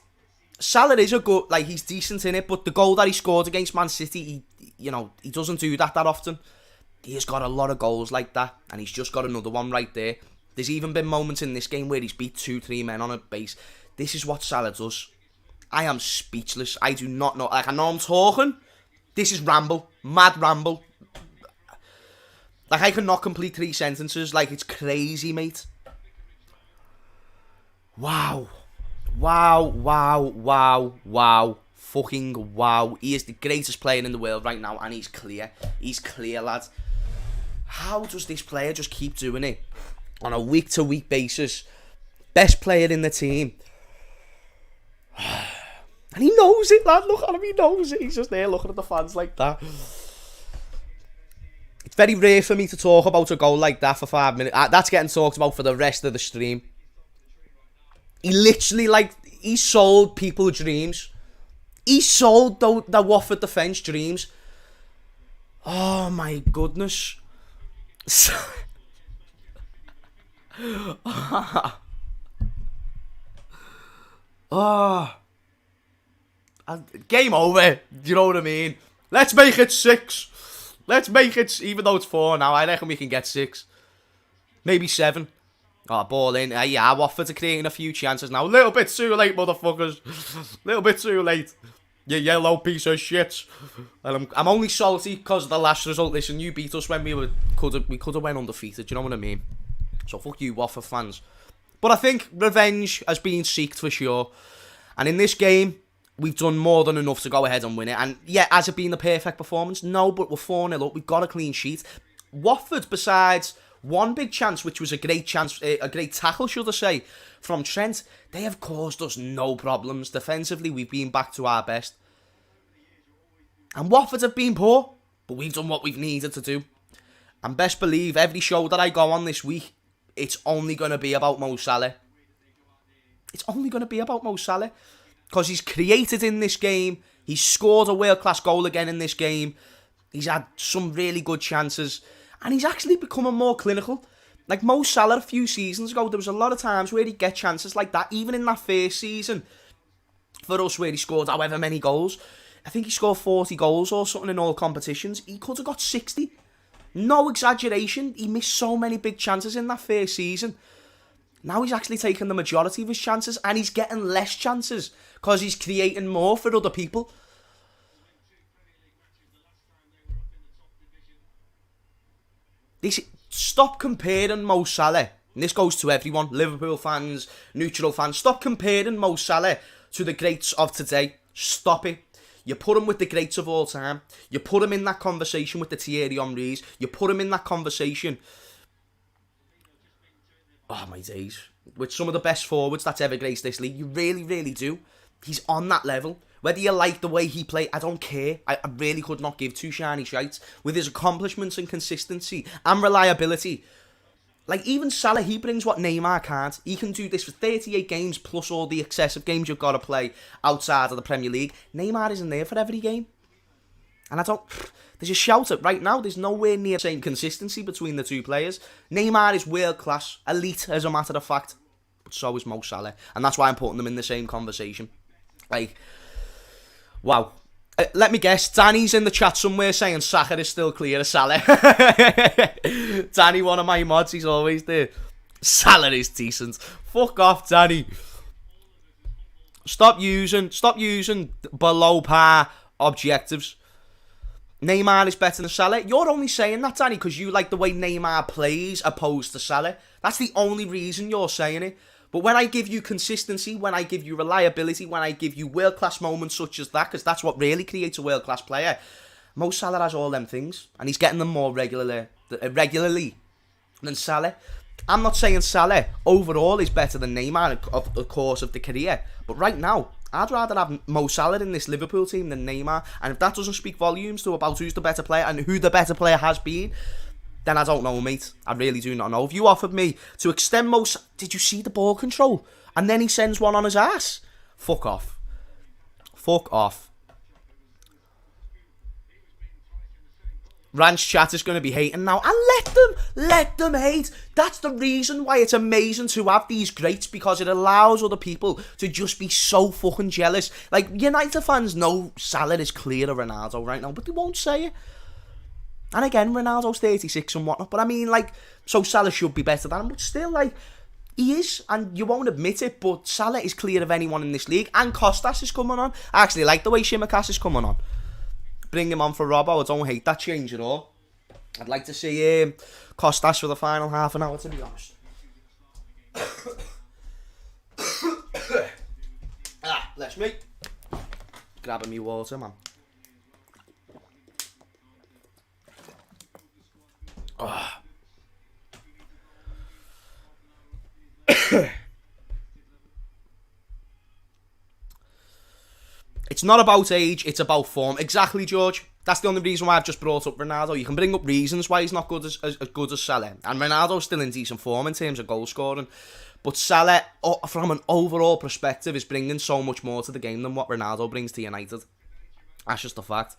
Salah is a good, like, he's decent in it, but the goal that he scored against Man City, he doesn't do that often. He has got a lot of goals like that, and he's just got another one right there. There's even been moments in this game where he's beat 2-3 men on a base. This is what Salah does. I am speechless. I do not know. Like, I know I'm talking. This is ramble. Mad ramble. Like, I cannot complete 3 sentences. Like, it's crazy, mate. Wow. Fucking wow. He is the greatest player in the world right now, and he's clear. He's clear, lad. How does this player just keep doing it on a week-to-week basis? Best player in the team. And he knows it, lad. Look at him, he knows it. He's just there looking at the fans like that. It's very rare for me to talk about a goal like that for 5 minutes. That's getting talked about for the rest of the stream. He literally, he sold people dreams. He sold the Watford defence dreams. Oh my goodness. Oh. Game over. Do you know what I mean? Let's make it 6. Let's make it, even though it's 4 now, I reckon we can get 6. Maybe 7. Oh, ball in. Yeah, Watford are creating a few chances now. A little bit too late, motherfuckers. A little bit too late. You yellow piece of shit. And I'm only salty because of the last result. Listen, you beat us when we could have went undefeated. Do you know what I mean? So fuck you, Watford fans. But I think revenge has been seeked for sure. And in this game, we've done more than enough to go ahead and win it. And yeah, has it been the perfect performance? No, but we're 4-0 up. We've got a clean sheet. Watford, besides one big chance, which was a great chance, a great tackle, should I say, from Trent, they have caused us no problems. Defensively, we've been back to our best. And Watford have been poor, but we've done what we've needed to do. And best believe, every show that I go on this week, it's only going to be about Mo Salah. It's only going to be about Mo Salah. Because he's created in this game. He's scored a world-class goal again in this game. He's had some really good chances. And he's actually becoming more clinical. Like Mo Salah a few seasons ago, there was a lot of times where he'd get chances like that. Even in that first season, for us, where he scored however many goals. I think he scored 40 goals or something in all competitions. He could have got 60. No exaggeration. He missed so many big chances in that first season. Now he's actually taking the majority of his chances, and he's getting less chances because he's creating more for other people. Stop comparing Mo Salah, and this goes to everyone, Liverpool fans, neutral fans, stop comparing Mo Salah to the greats of today. Stop it. You put him with the greats of all time. You put him in that conversation with the Thierry Henrys. You put him in that conversation, oh my days, with some of the best forwards that's ever graced this league. You really, really do. He's on that level. Whether you like the way he played, I don't care. I really could not give two shiny shites. With his accomplishments and consistency and reliability. Like, even Salah, he brings what Neymar can't. He can do this for 38 games plus all the excessive games you've got to play outside of the Premier League. Neymar isn't there for every game. And there's a shout at right now, there's nowhere near the same consistency between the two players. Neymar is world class, elite as a matter of fact. But so is Mo Salah. And that's why I'm putting them in the same conversation. Like, wow. Let me guess, Danny's in the chat somewhere saying Saka is still clear of Salah. Danny, one of my mods, he's always there. Salah is decent. Fuck off, Danny. Stop using below par objectives. Neymar is better than Salah. You're only saying that, Danny, because you like the way Neymar plays opposed to Salah. That's the only reason you're saying it. But when I give you consistency, when I give you reliability, when I give you world-class moments such as that, because that's what really creates a world-class player, Mo Salah has all them things, and he's getting them more regularly than Salah. I'm not saying Salah overall is better than Neymar of the course of the career, but right now, I'd rather have Mo Salah in this Liverpool team than Neymar, and if that doesn't speak volumes to about who's the better player and who the better player has been, then I don't know, mate. I really do not know. If you offered me to extend did you see the ball control? And then he sends one on his ass. Fuck off. Fuck off. Ranch chat is going to be hating now. And let them hate. That's the reason why it's amazing to have these greats, because it allows other people to just be so fucking jealous. Like, United fans know Salah is clear of Ronaldo right now, but they won't say it. And again, Ronaldo's 36 and whatnot. But I mean, like, so Salah should be better than him. But still, like, he is. And you won't admit it, but Salah is clear of anyone in this league. And Costas is coming on. I actually like the way Shimikas is coming on. Bring him on for Robbo. I don't hate that change at all. I'd like to see Costas for the final half an hour, to be honest. Bless me. Grabbing me water, man. Oh. It's not about age, it's about form. Exactly, George. That's the only reason why I've just brought up Ronaldo. You can bring up reasons why he's not good as good as Salah. And Ronaldo's still in decent form in terms of goal scoring. But Salah, from an overall perspective, is bringing so much more to the game than what Ronaldo brings to United. That's just a fact.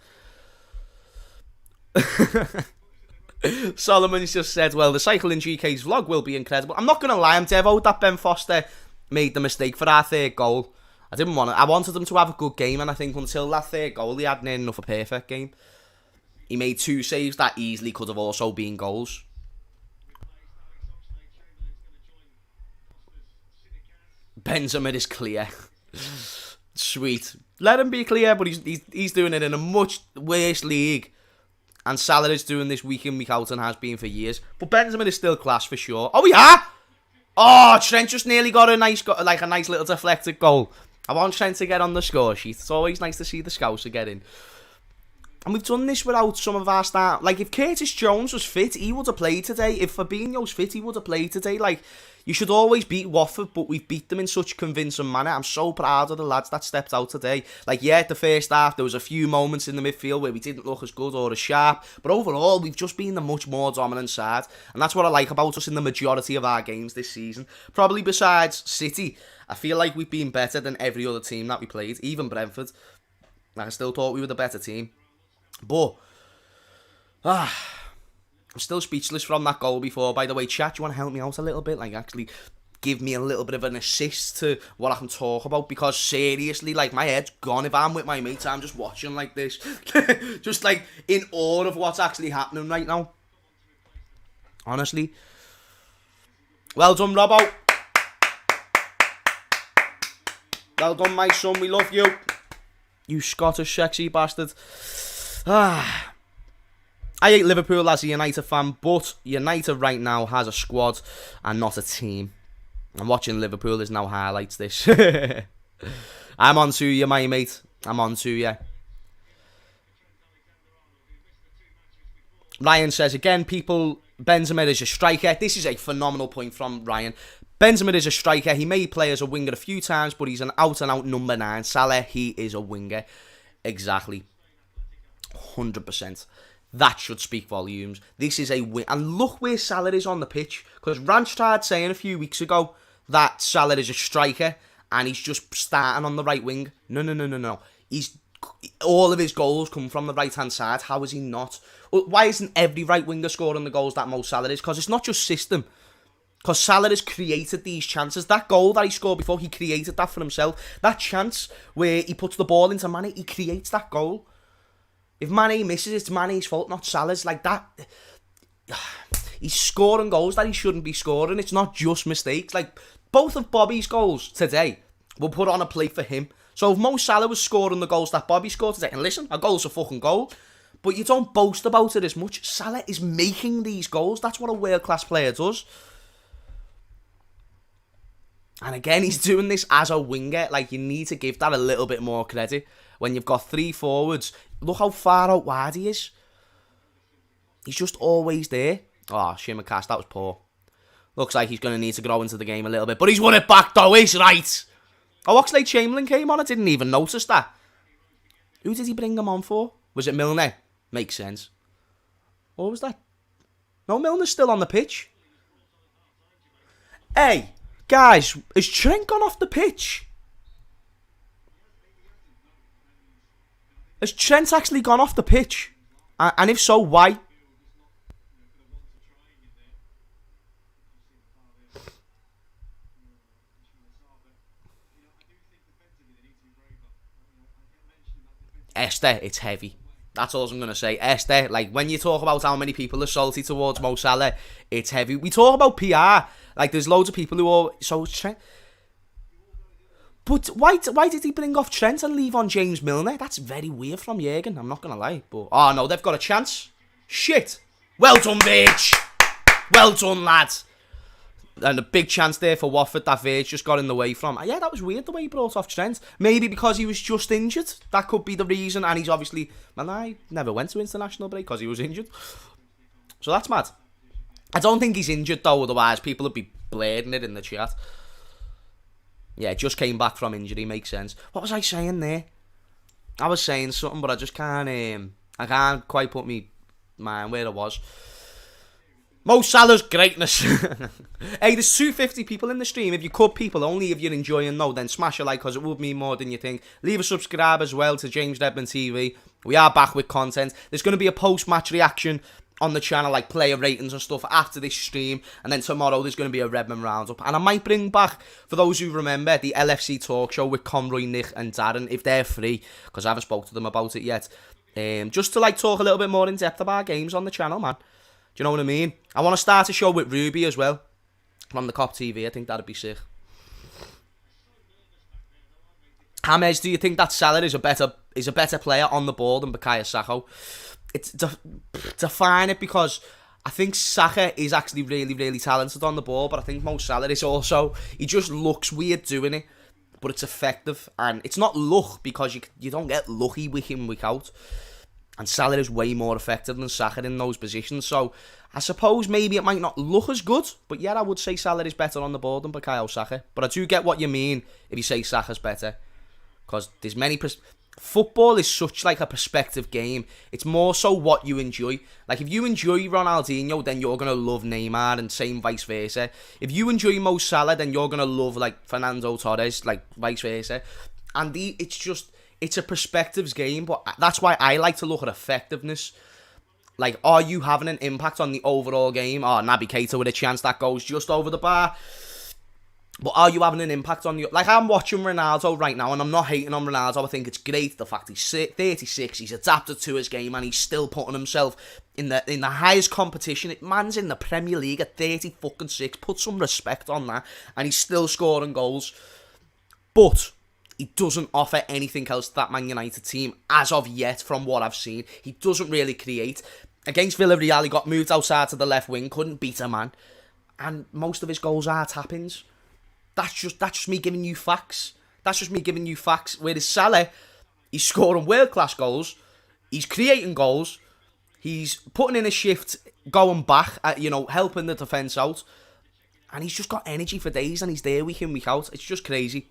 Solomon's just said, well, the cycle in GK's vlog will be incredible. I'm not going to lie, I'm devoted that Ben Foster made the mistake for our third goal. I didn't want it. I wanted them to have a good game, and I think until that third goal, he hadn't enough of a perfect game. He made 2 saves that easily could have also been goals. Benzema is clear. Sweet. Let him be clear, but he's doing it in a much worse league. And Salah is doing this week in, week out, and has been for years. But Benzema is still class for sure. Oh, yeah! Oh, Trent just nearly got a nice little deflected goal. I want Trent to get on the score sheet. It's always nice to see the Scouser get in. And we've done this without some of our start. Like, if Curtis Jones was fit, he would have played today. If Fabinho's fit, he would have played today. Like, you should always beat Watford, but we've beat them in such a convincing manner. I'm so proud of the lads that stepped out today. Like, yeah, the first half, there was a few moments in the midfield where we didn't look as good or as sharp. But overall, we've just been the much more dominant side. And that's what I like about us in the majority of our games this season. Probably besides City, I feel like we've been better than every other team that we played. Even Brentford. I still thought we were the better team. But, I'm still speechless from that goal before. By the way, chat, do you want to help me out a little bit? Like, actually give me a little bit of an assist to what I can talk about. Because, seriously, like, my head's gone. If I'm with my mates, I'm just watching like this. Just, like, in awe of what's actually happening right now. Honestly. Well done, Robbo. Well done, my son. We love you. You Scottish sexy bastard. I hate Liverpool as a United fan, but United right now has a squad and not a team. And watching Liverpool is now highlights this. I'm on to you, my mate. I'm on to you. Ryan says, again, people, Benzema is a striker. This is a phenomenal point from Ryan. Benzema is a striker. He may play as a winger a few times, but he's an out-and-out number 9. Salah, he is a winger. Exactly. 100%. That should speak volumes. This is a win. And look where Salah is on the pitch. Because Ranch tried saying a few weeks ago that Salah is a striker and he's just starting on the right wing. No. All of his goals come from the right-hand side. How is he not? Why isn't every right winger scoring the goals that Mo Salah is? Because it's not just system. Because Salah has created these chances. That goal that he scored before, he created that for himself. That chance where he puts the ball into Mane, he creates that goal. If Mane misses, it's Mane's fault, not Salah's. Like that, he's scoring goals that he shouldn't be scoring. It's not just mistakes. Like, both of Bobby's goals today were put on a plate for him. So if Mo Salah was scoring the goals that Bobby scored today, and listen, a goal's a fucking goal, but you don't boast about it as much. Salah is making these goals. That's what a world-class player does. And again, he's doing this as a winger. Like, you need to give that a little bit more credit. When you've got 3 forwards, look how far out wide he is. He's just always there. Oh, Shimmercast, that was poor. Looks like he's going to need to grow into the game a little bit. But he's won it back, though. He's right. Oh, Oxlade-Chamberlain came on. I didn't even notice that. Who did he bring him on for? Was it Milner? Makes sense. What was that? No, Milner's still on the pitch. Hey, guys, has Trent gone off the pitch? Has Trent actually gone off the pitch? And if so, why? Esther, it's heavy. That's all I'm going to say. Esther, like, when you talk about how many people are salty towards Mo Salah, it's heavy. We talk about PR. Like, there's loads of people who are... So, Trent... But why did he bring off Trent and leave on James Milner? That's very weird from Jurgen, I'm not going to lie. But oh, no, they've got a chance. Shit. Well done, bitch. Well done, lad. And a big chance there for Watford that Verge just got in the way from. Yeah, that was weird the way he brought off Trent. Maybe because he was just injured. That could be the reason. And he's obviously... Man, I never went to international break because he was injured. So that's mad. I don't think he's injured, though. Otherwise, people would be blaring it in the chat. Yeah, just came back from injury, makes sense. What was I saying there? I was saying something, but I just can't... I can't quite put me mind where I was. Mo Salah's greatness. Hey, there's 250 people in the stream. If you could, people, only if you're enjoying, though, then smash a like, because it would mean more than you think. Leave a subscribe as well to James Redman TV. We are back with content. There's going to be a post-match reaction on the channel, like player ratings and stuff after this stream, and then tomorrow there's going to be a Redman Roundup, and I might bring back, for those who remember, the LFC talk show with Conroy, Nick and Darren, if they're free, because I haven't spoke to them about it yet, just to like talk a little bit more in depth about games on the channel, man. Do you know what I mean? I want to start a show with Ruby as well, from the Cop TV. I think that'd be sick. James, do you think that Salah is a better player on the ball than Bukayo Saka? It's define it, because I think Saka is actually really, really talented on the ball, but I think Mo Salah is also, he just looks weird doing it, but it's effective, and it's not luck, because you don't get lucky week in, week out, and Salah is way more effective than Saka in those positions, so I suppose maybe it might not look as good, but yeah, I would say Salah is better on the ball than Bukayo Saka, but I do get what you mean if you say Saka's better, because there's many... Football is such like a perspective game. It's more so what you enjoy. Like if you enjoy Ronaldinho, then you're gonna love Neymar, and same vice versa. If you enjoy Mo Salah, then you're gonna love like Fernando Torres, like vice versa. And it's a perspectives game, but that's why I like to look at effectiveness. Like, are you having an impact on the overall game? Oh, Naby Keita with a chance that goes just over the bar. But are you having an impact on you? Like, I'm watching Ronaldo right now, and I'm not hating on Ronaldo. I think it's great, the fact he's 36, he's adapted to his game, and he's still putting himself in the highest competition. Man's in the Premier League at 36. Put some respect on that. And he's still scoring goals. But he doesn't offer anything else to that Man United team, as of yet, from what I've seen. He doesn't really create. Against Villarreal, he got moved outside to the left wing, couldn't beat a man. And most of his goals are tap-ins. That's just me giving you facts. Whereas Salah, he's scoring world-class goals. He's creating goals. He's putting in a shift, going back, helping the defence out. And he's just got energy for days, and he's there week in, week out. It's just crazy.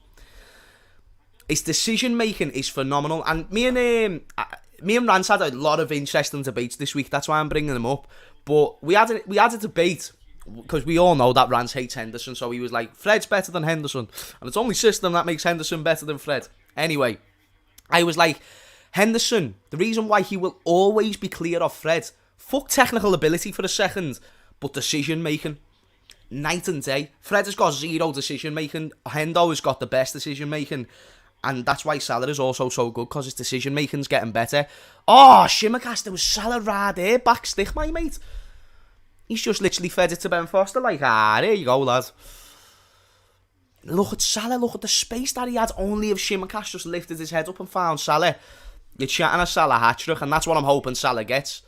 His decision-making is phenomenal. And me and Rance had a lot of interesting debates this week. That's why I'm bringing them up. But we had a debate, because we all know that Rance hates Henderson, so he was like, Fred's better than Henderson, and it's only system that makes Henderson better than Fred. Anyway, I was like, Henderson, the reason why he will always be clear of Fred, fuck technical ability for a second, but decision making, night and day. Fred has got zero decision making, Hendo has got the best decision making, and that's why Salah is also so good, because his decision making's getting better. Oh, Shimmercast, there was Salah right there, back stick, my mate. He's just literally fed it to Ben Foster, like, there you go, lad. Look at Salah, look at the space that he had. Only if Shimmercast just lifted his head up and found Salah. You're chatting a Salah hat-trick, and that's what I'm hoping Salah gets.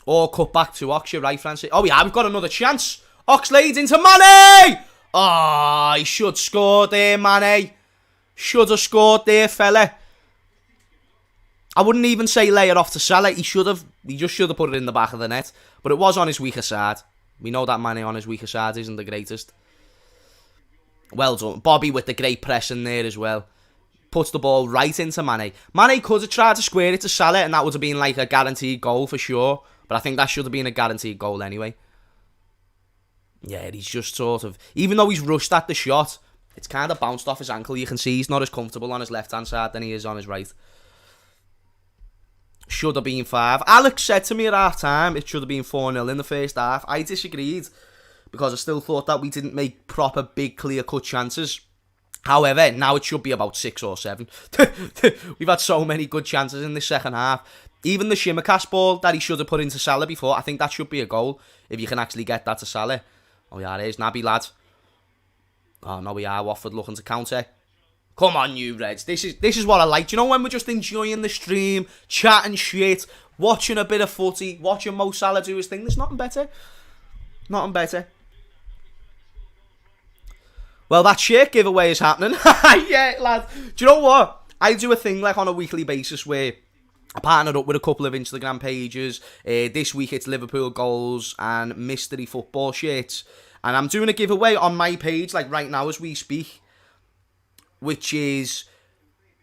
Or cut back to Ox, you're right, Francis. Oh yeah, we've got another chance. Ox leads into Mane! Oh, he should score there, Mane. Should have scored there, fella. I wouldn't even say lay it off to Salah. He just should have put it in the back of the net. But it was on his weaker side. We know that Mane on his weaker side isn't the greatest. Well done. Bobby with the great press in there as well. Puts the ball right into Mane. Mane could have tried to square it to Salah, and that would have been like a guaranteed goal for sure. But I think that should have been a guaranteed goal anyway. Yeah, he's just sort of... Even though he's rushed at the shot, it's kind of bounced off his ankle. You can see he's not as comfortable on his left-hand side than he is on his right. Should have been 5. Alex said to me at half-time it should have been 4-0 in the first half. I disagreed, because I still thought that we didn't make proper, big, clear-cut chances. However, now it should be about 6 or 7. We've had so many good chances in this second half. Even the Shimmercast ball that he should have put into Salah before, I think that should be a goal, if you can actually get that to Salah. Oh yeah, there's Naby, lad. Oh no, we are. Watford looking to counter. Come on, you Reds. This is what I like. Do you know when we're just enjoying the stream, chatting shit, watching a bit of footy, watching Mo Salah do his thing? There's nothing better. Nothing better. Well, that shirt giveaway is happening. Yeah, lad. Do you know what? I do a thing like on a weekly basis where I partnered up with a couple of Instagram pages. This week it's Liverpool goals and mystery football shirts. And I'm doing a giveaway on my page, like right now as we speak. Which is,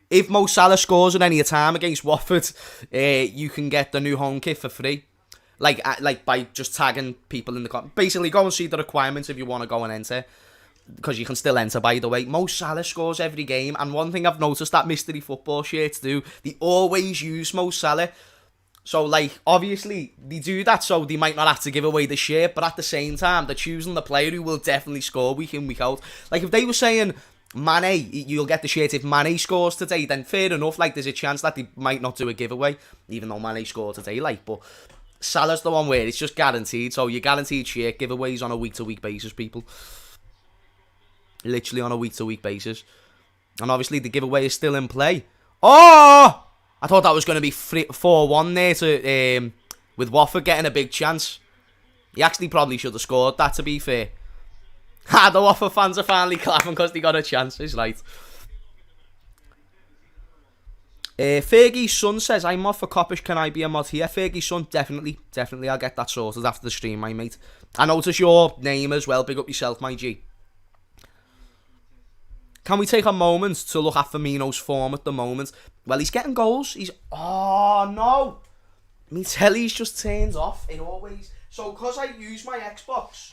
if Mo Salah scores at any time against Watford, you can get the new home kit for free. Like by just tagging people in the comments. Basically, go and see the requirements if you want to go and enter. Because you can still enter, by the way. Mo Salah scores every game. And one thing I've noticed that mystery football shirts do, they always use Mo Salah. So, like, obviously, they do that so they might not have to give away the shirt. But at the same time, they're choosing the player who will definitely score week in, week out. Like, if they were saying, Mane, you'll get the shirt if Mane scores today, then fair enough. Like, there's a chance that they might not do a giveaway. Even though Mane scored today, like, but Salah's the one where it's just guaranteed. So, you're guaranteed shirt giveaways on a week-to-week basis, people. Literally on a week-to-week basis. And obviously the giveaway is still in play. Oh! I thought that was going to be 4-1 there to with Watford getting a big chance. He actually probably should have scored that, to be fair. Ha! The Watford fans are finally clapping because they got a chance. It's right. Fergie's son says, I'm mod for Coppish, can I be a mod here? Fergie's son, definitely. I'll get that sorted after the stream, my mate. I notice your name as well. Big up yourself, my G. Can we take a moment to look at Firmino's form at the moment? Well, he's getting goals. Oh, no. Me telly's just turns off. It always... So, because I use my Xbox...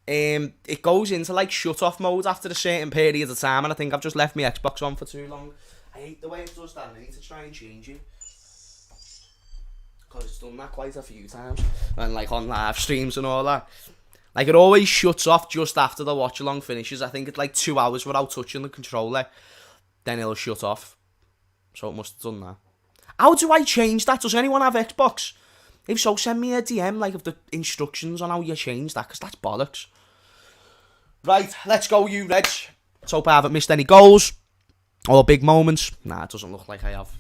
it goes into, like, shut-off mode after a certain period of time, and I think I've just left my Xbox on for too long. I hate the way it does that. I need to try and change it. Because it's done that quite a few times. And, like, on live streams and all that. Like, it always shuts off just after the watch-along finishes. I think it's like 2 hours without touching the controller. Then it'll shut off. So it must have done that. How do I change that? Does anyone have Xbox? If so, send me a DM, like, of the instructions on how you change that, because that's bollocks. Right, let's go, you Reg. Let's hope I haven't missed any goals. Or big moments. Nah, it doesn't look like I have.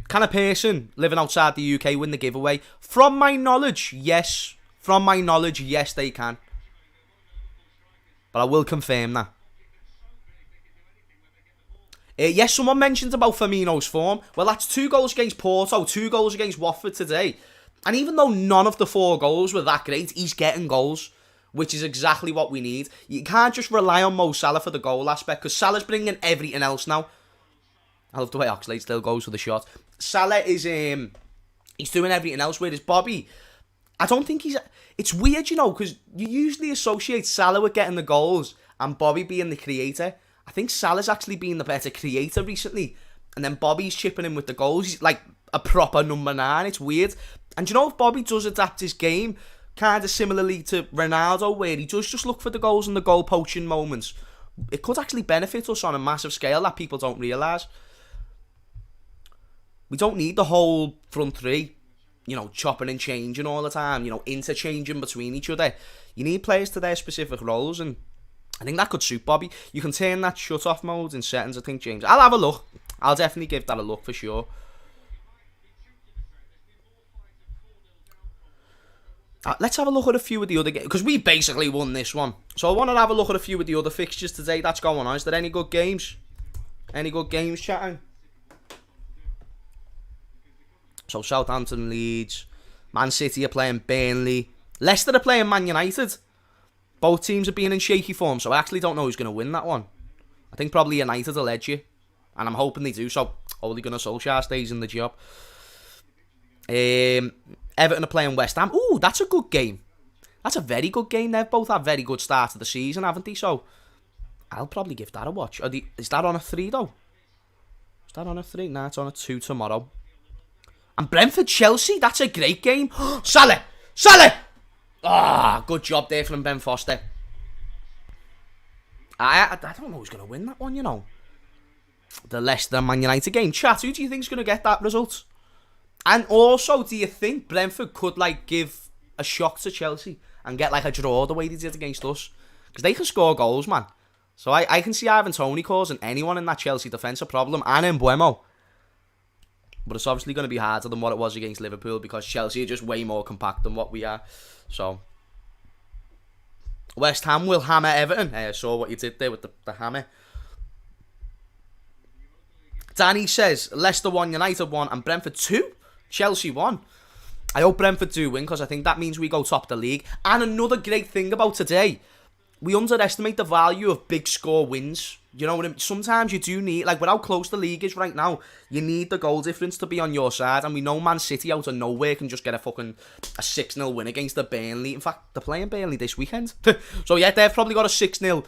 Can a person living outside the UK win the giveaway? From my knowledge, yes. Yes, they can. But I will confirm that. Yes, someone mentioned about Firmino's form. Well, that's 2 goals against Porto, 2 goals against Watford today. And even though none of the 4 goals were that great, he's getting goals, which is exactly what we need. You can't just rely on Mo Salah for the goal aspect, because Salah's bringing everything else now. I love the way Oxlade still goes for the shot. Salah is, he's doing everything else, whereas Bobby, I don't think he's... It's weird, you know, because you usually associate Salah with getting the goals and Bobby being the creator. I think Salah's actually been the better creator recently, and then Bobby's chipping in with the goals. He's like a proper number 9. It's weird. And you know, if Bobby does adapt his game, kind of similarly to Ronaldo, where he does just look for the goals and the goal poaching moments, it could actually benefit us on a massive scale that people don't realise. We don't need the whole front three, you know, chopping and changing all the time, you know, interchanging between each other. You need players to their specific roles, and I think that could suit Bobby. You can turn that shut-off mode in settings, I think, James. I'll have a look. I'll definitely give that a look for sure. Let's have a look at a few of the other games, because we basically won this one. So I want to have a look at a few of the other fixtures today that's going on. Is there any good games? Any good games, chatting? So Southampton, Leeds, Man City are playing Burnley, Leicester are playing Man United. Both teams are being in shaky form, so I actually don't know who's going to win that one. I think probably United will edge you, and I'm hoping they do, so Ole Gunnar Solskjaer stays in the job. Everton are playing West Ham. Ooh, that's a good game. That's a very good game. They've both had very good start to the season, haven't they? So I'll probably give that a watch. Is that on a 3 though? Is that on a 3? Nah, it's on a 2 tomorrow. And Brentford Chelsea, that's a great game. Salah! Ah, good job there from Ben Foster. I don't know who's going to win that one, you know. The Leicester Man United game. Chat, who do you think's going to get that result? And also, do you think Brentford could, like, give a shock to Chelsea and get, like, a draw the way they did against us? Because they can score goals, man. So I can see Ivan Toney causing anyone in that Chelsea defence a problem, and Mbeumo. But it's obviously going to be harder than what it was against Liverpool, because Chelsea are just way more compact than what we are. So West Ham will hammer Everton. I saw what you did there with the hammer. Danny says Leicester 1, United 1, and Brentford 2. Chelsea 1. I hope Brentford do win, because I think that means we go top of the league. And another great thing about today, we underestimate the value of big score wins. You know what I mean? Sometimes you do need, like, with how close the league is right now, you need the goal difference to be on your side. And we know Man City out of nowhere can just get a 6-0 win against the Burnley. In fact, they're playing Burnley this weekend. So yeah, they've probably got a 6-0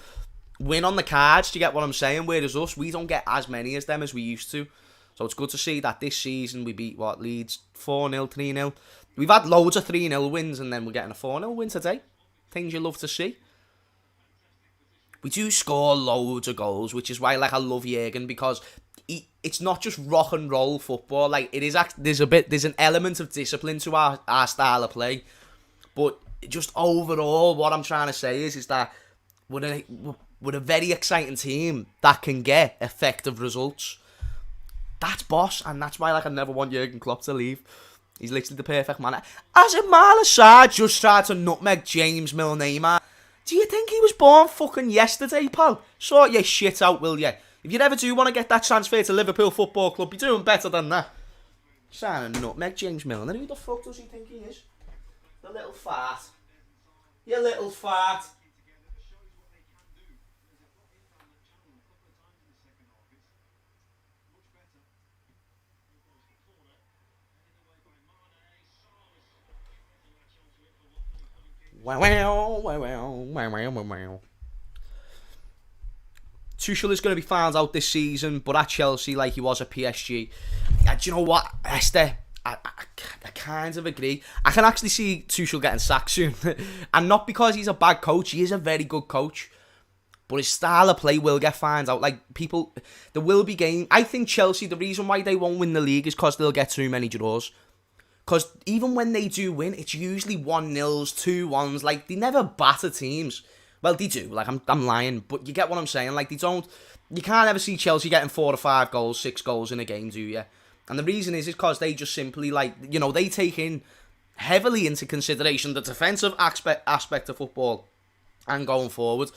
win on the cards, do you get what I'm saying? Whereas us, we don't get as many as them as we used to. So it's good to see that this season we beat, Leeds 4-0, 3-0. We've had loads of 3-0 wins, and then we're getting a 4-0 win today. Things you love to see. We do score loads of goals, which is why, like, I love Jurgen, because it's not just rock and roll football. Like, it is there's an element of discipline to our style of play. But just overall, what I'm trying to say is that we're a very exciting team that can get effective results. That's boss, and that's why, like, I never want Jurgen Klopp to leave. He's literally the perfect man. As if Malasar just tried to nutmeg James Milner. Do you think he was born fucking yesterday, pal? Sort your shit out, will you? If you ever do want to get that transfer to Liverpool Football Club, you're doing better than that. Trying to nutmeg James Milner. Who the fuck does he think he is? The little fart. You little fart. Tuchel is going to be found out this season, but at Chelsea, like he was at PSG. Do you know what, Esther? I kind of agree. I can actually see Tuchel getting sacked soon. And not because he's a bad coach. He is a very good coach. But his style of play will get found out. Like, there will be games. I think Chelsea, the reason why they won't win the league is because they'll get too many draws. Because even when they do win, it's usually 1-0s, 2-1s. Like, they never batter teams. Well, they do. Like, I'm lying. But you get what I'm saying. Like, they don't... You can't ever see Chelsea getting 4 or 5 goals, 6 goals in a game, do you? And the reason is because they just simply, like... You know, they take in heavily into consideration the defensive aspect of football and going forward.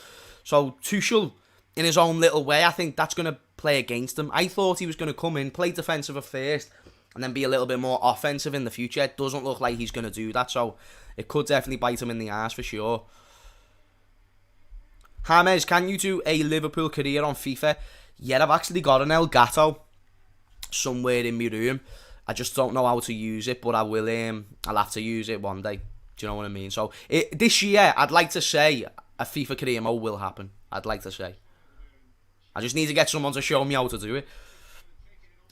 So, Tuchel, in his own little way, I think that's going to play against him. I thought he was going to come in, play defensive at first, and then be a little bit more offensive in the future. It doesn't look like he's going to do that, so it could definitely bite him in the ass for sure. James, can you do a Liverpool career on FIFA? Yeah, I've actually got an Elgato somewhere in my room. I just don't know how to use it, but I will. I'll have to use it one day. Do you know what I mean? So this year, I'd like to say a FIFA career mode will happen. I'd like to say. I just need to get someone to show me how to do it.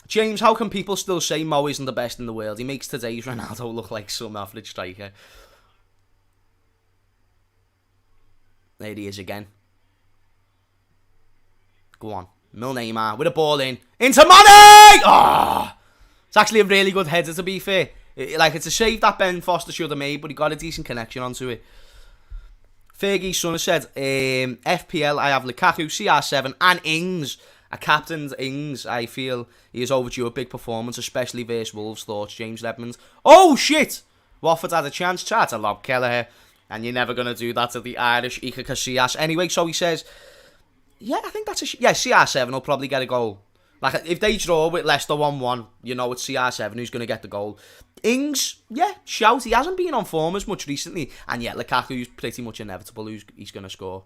James, how can people still say Mo isn't the best in the world? He makes today's Ronaldo look like some average striker. There he is again. Go on. Neymar with a ball in. Into Mane! Oh! It's actually a really good header, to be fair. It's a save that Ben Foster should have made, but he got a decent connection onto it. Fergie's son has said, FPL, I have Lukaku, CR7 and Ings. A captain's Ings, I feel he is overdue a big performance, especially versus Wolves. Thoughts, James Redmond. Oh, shit! Watford had a chance, try to lob Kelleher, and you're never going to do that to the Irish Iker Casillas. Anyway, so he says, yeah, I think that's CR7 will probably get a goal. Like, if they draw with Leicester 1-1, you know it's CR7 who's going to get the goal. Ings, yeah, shout. He hasn't been on form as much recently, and yet Lukaku's pretty much inevitable he's going to score.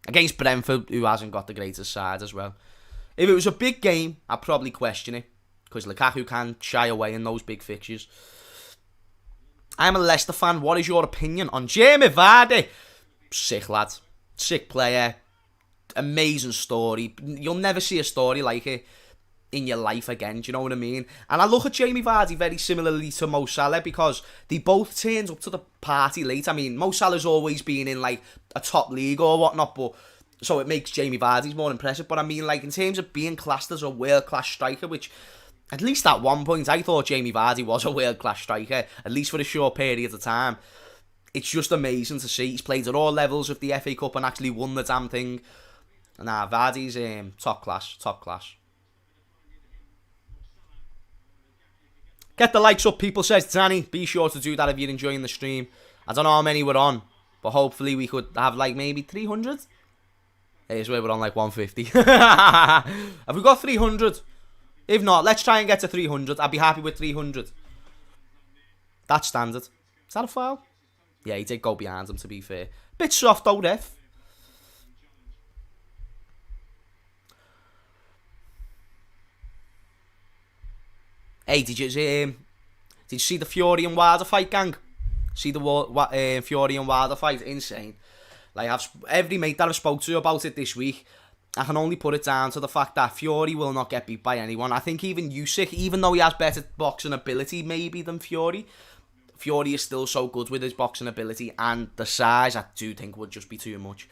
Against Brentford, who hasn't got the greatest side as well. If it was a big game, I'd probably question it, because Lukaku can shy away in those big fixtures. I'm a Leicester fan. What is your opinion on Jamie Vardy? Sick lad. Sick player. Amazing story. You'll never see a story like it in your life again, do you know what I mean? And I look at Jamie Vardy very similarly to Mo Salah, because they both turned up to the party late. I mean, Mo Salah's always been in like a top league or whatnot, but so it makes Jamie Vardy more impressive. But I mean, like, in terms of being classed as a world-class striker, which at least at one point I thought Jamie Vardy was a world-class striker, at least for a short period of time. It's just amazing to see. He's played at all levels of the FA Cup and actually won the damn thing. Nah, Vardy's top class, top class. Get the likes up, people, says Danny. Be sure to do that if you're enjoying the stream. I don't know how many we're on, but hopefully we could have like maybe 300. Here's where we're on like 150. Have we got 300? If not, let's try and get to 300. I'd be happy with 300. That's standard. Is that a foul? Yeah, he did go behind him, to be fair. Bit soft though, ref. Hey, did you see the Fury and Wilder fight, gang? See the Fury and Wilder fight? Insane. Like, every mate that I've spoke to about it this week, I can only put it down to the fact that Fury will not get beat by anyone. I think even Usyk, even though he has better boxing ability maybe than Fury is still so good with his boxing ability, and the size I do think would just be too much.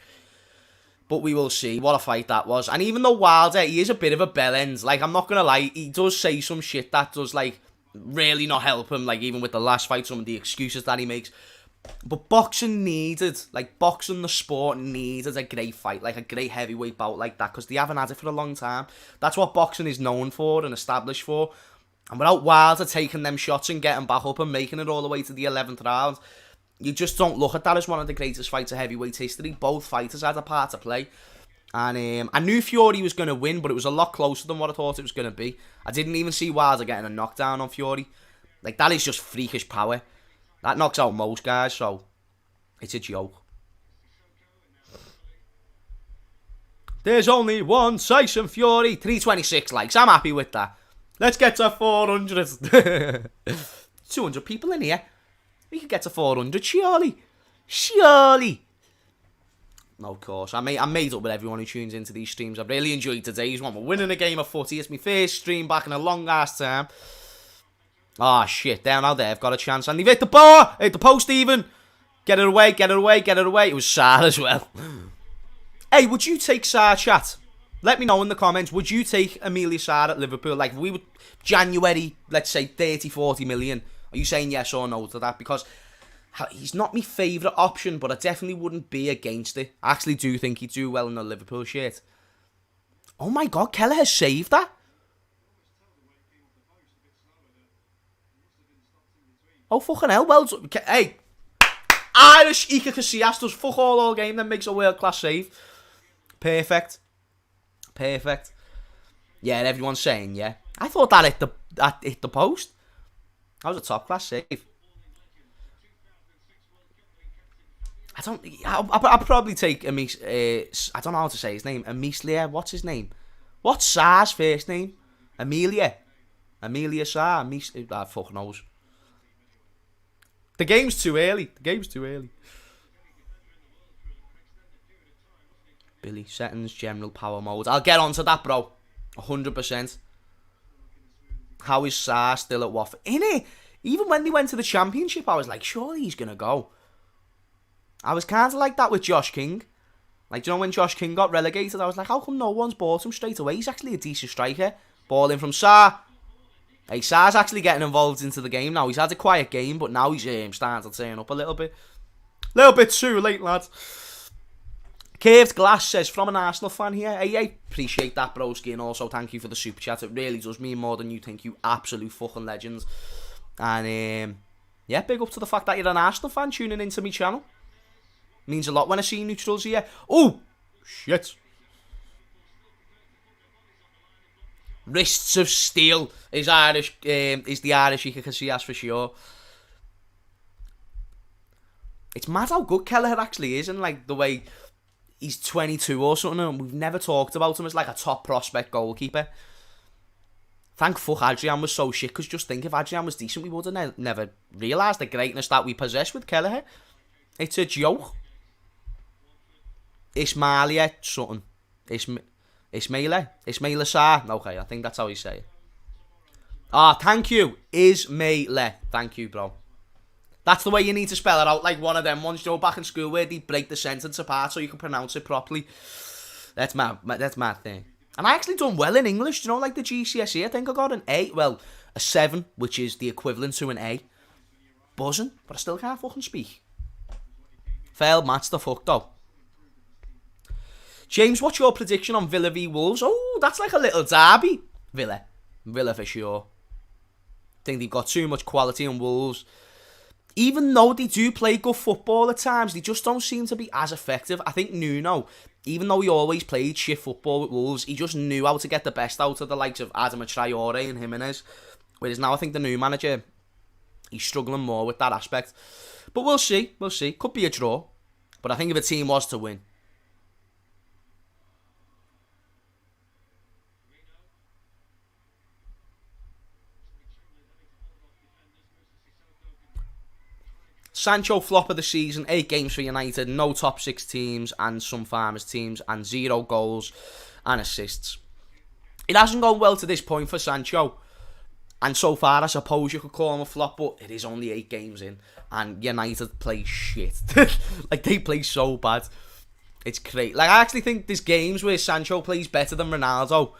But we will see. What a fight that was. And even though Wilder, he is a bit of a bellend, like, I'm not going to lie, he does say some shit that does, like, really not help him, like, even with the last fight, some of the excuses that he makes. But boxing, the sport needed a great fight, like a great heavyweight bout like that, because they haven't had it for a long time. That's what boxing is known for and established for. And without Wilder taking them shots and getting back up and making it all the way to the 11th round, you just don't look at that as one of the greatest fights of heavyweight history. Both fighters had a part to play. And I knew Fury was going to win, but it was a lot closer than what I thought it was going to be. I didn't even see Wilder getting a knockdown on Fury. Like, that is just freakish power. That knocks out most guys, so it's a joke. There's only one Tyson Fury. 326 likes. I'm happy with that. Let's get to 400. 200 people in here. We could get to 400, surely. Surely. No, of course. I'm made up with everyone who tunes into these streams. I've really enjoyed today's one. We're winning a game of footy. It's my first stream back in a long-ass time. Ah, shit. Down out there. I've got a chance. And they've hit the bar. Hit the post even. Get it away. Get it away. Get it away. It was Salah as well. Hey, would you take Salah, chat? Let me know in the comments. Would you take Emilio Salah at Liverpool? Like, if we would... January, let's say 30, 40 million. Are you saying yes or no to that? Because he's not my favourite option, but I definitely wouldn't be against it. I actually do think he'd do well in the Liverpool shirt. Oh my God, Kelleher saved that. Oh, fucking hell. Well, hey, Irish Iker Casillas does fuck all game, then makes a world-class save. Perfect. Perfect. Yeah, everyone's saying, yeah. I thought that hit the post. That was a top-class save. I'll probably take I don't know how to say his name. Amislia, what's his name? What's Sar's first name? Amelia Sar. Fuck knows. The game's too early. Billy, settings, general power mode. I'll get onto that, bro. 100%. How is Sar still at Watford? Innit? Even when they went to the Championship, I was like, surely he's going to go. I was kind of like that with Josh King. Like, do you know when Josh King got relegated? I was like, how come no one's bought him straight away? He's actually a decent striker. Ball in from Sar. Hey, Sar's actually getting involved into the game now. He's had a quiet game, but now he's starting to turn up a little bit. Little bit too late, lads. Curved Glass says, from an Arsenal fan here. Hey, I appreciate that, broski, and also thank you for the super chat. It really does mean more than you think, you absolute fucking legends. And, yeah, big up to the fact that you're an Arsenal fan tuning into my channel. Means a lot when I see neutrals here. Oh, shit. Wrists of steel is Irish. Is the Irish Iker Casillas for sure. It's mad how good Kelleher actually is, and like the way he's 22 or something, and we've never talked about him as like a top prospect goalkeeper. Thank fuck Adrian was so shit, because just think if Adrian was decent, we would have never realised the greatness that we possess with Kelleher. It's a joke. Ismailia something. Ismaila Sarr. Okay, I think that's how you say it. Thank you. Ismaila. Thank you, bro. That's the way you need to spell it out, like one of them ones, you know, back in school where they break the sentence apart so you can pronounce it properly. That's my thing. And I actually done well in English, you know, like the GCSE. I think I got an A. Well, a 7, which is the equivalent to an A. Buzzing, but I still can't fucking speak. Failed match the fuck, though. James, what's your prediction on Villa v Wolves? Oh, that's like a little derby. Villa for sure. Think they've got too much quality in Wolves. Even though they do play good football at times, they just don't seem to be as effective. I think Nuno, even though he always played shit football with Wolves, he just knew how to get the best out of the likes of Adama Traore and Jimenez. Whereas now I think the new manager, he's struggling more with that aspect. But we'll see. Could be a draw. But I think if a team was to win, Sancho flop of the season, 8 games for United, no top 6 teams and some farmers teams, and 0 goals and assists. It hasn't gone well to this point for Sancho, and so far I suppose you could call him a flop, but it is only 8 games in, and United play shit. Like, they play so bad. It's great. Like, I actually think there's games where Sancho plays better than Ronaldo,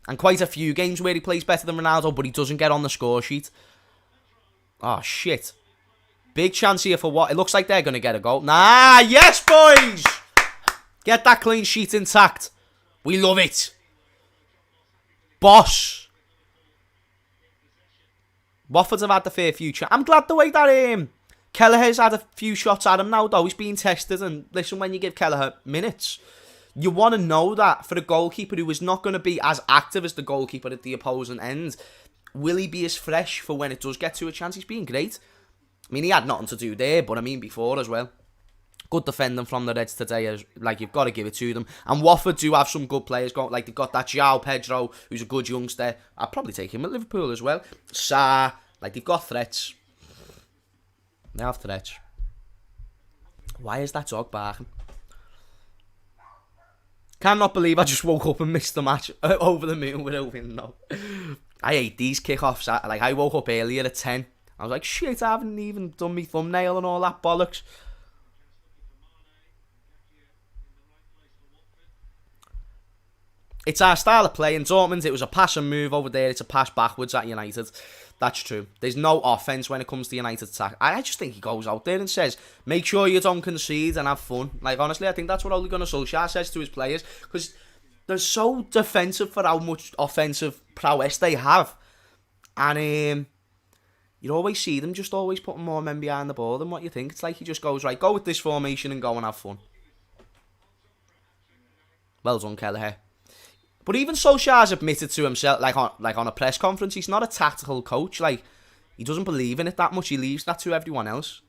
and quite a few games where he plays better than Ronaldo, but he doesn't get on the score sheet. Oh, shit. Big chance here for what? It looks like they're going to get a goal. Nah, yes, boys! Get that clean sheet intact. We love it. Boss. Watford have had the fair future. I'm glad the way that Kelleher's had a few shots at him now, though. He's being tested, and listen, when you give Kelleher minutes, you want to know that for a goalkeeper who is not going to be as active as the goalkeeper at the opposing end, will he be as fresh for when it does get to a chance? He's been great. I mean, he had nothing to do there, but I mean before as well. Good defending from the Reds today. Like, you've got to give it to them. And Watford do have some good players going. Like, they've got that João Pedro, who's a good youngster. I'd probably take him at Liverpool as well. Salah. Like, they've got threats. They have threats. Why is that dog barking? Cannot believe I just woke up and missed the match. Over the moon with a win, no. I hate these kickoffs. Like, I woke up earlier at 10. I was like, shit, I haven't even done my thumbnail and all that bollocks. It's our style of play. In Dortmund, it was a pass and move. Over there, it's a pass backwards at United. That's true. There's no offence when it comes to United attack. I just think he goes out there and says, make sure you don't concede and have fun. Like, honestly, I think that's what Ole Gunnar Solskjaer says to his players, because they're so defensive for how much offensive prowess they have. And you always see them just always putting more men behind the ball than what you think. It's like he just goes, right, go with this formation and go and have fun. Well done, Kelleher. But even Solskjaer's admitted to himself, like on a press conference, he's not a tactical coach. Like, he doesn't believe in it that much. He leaves that to everyone else.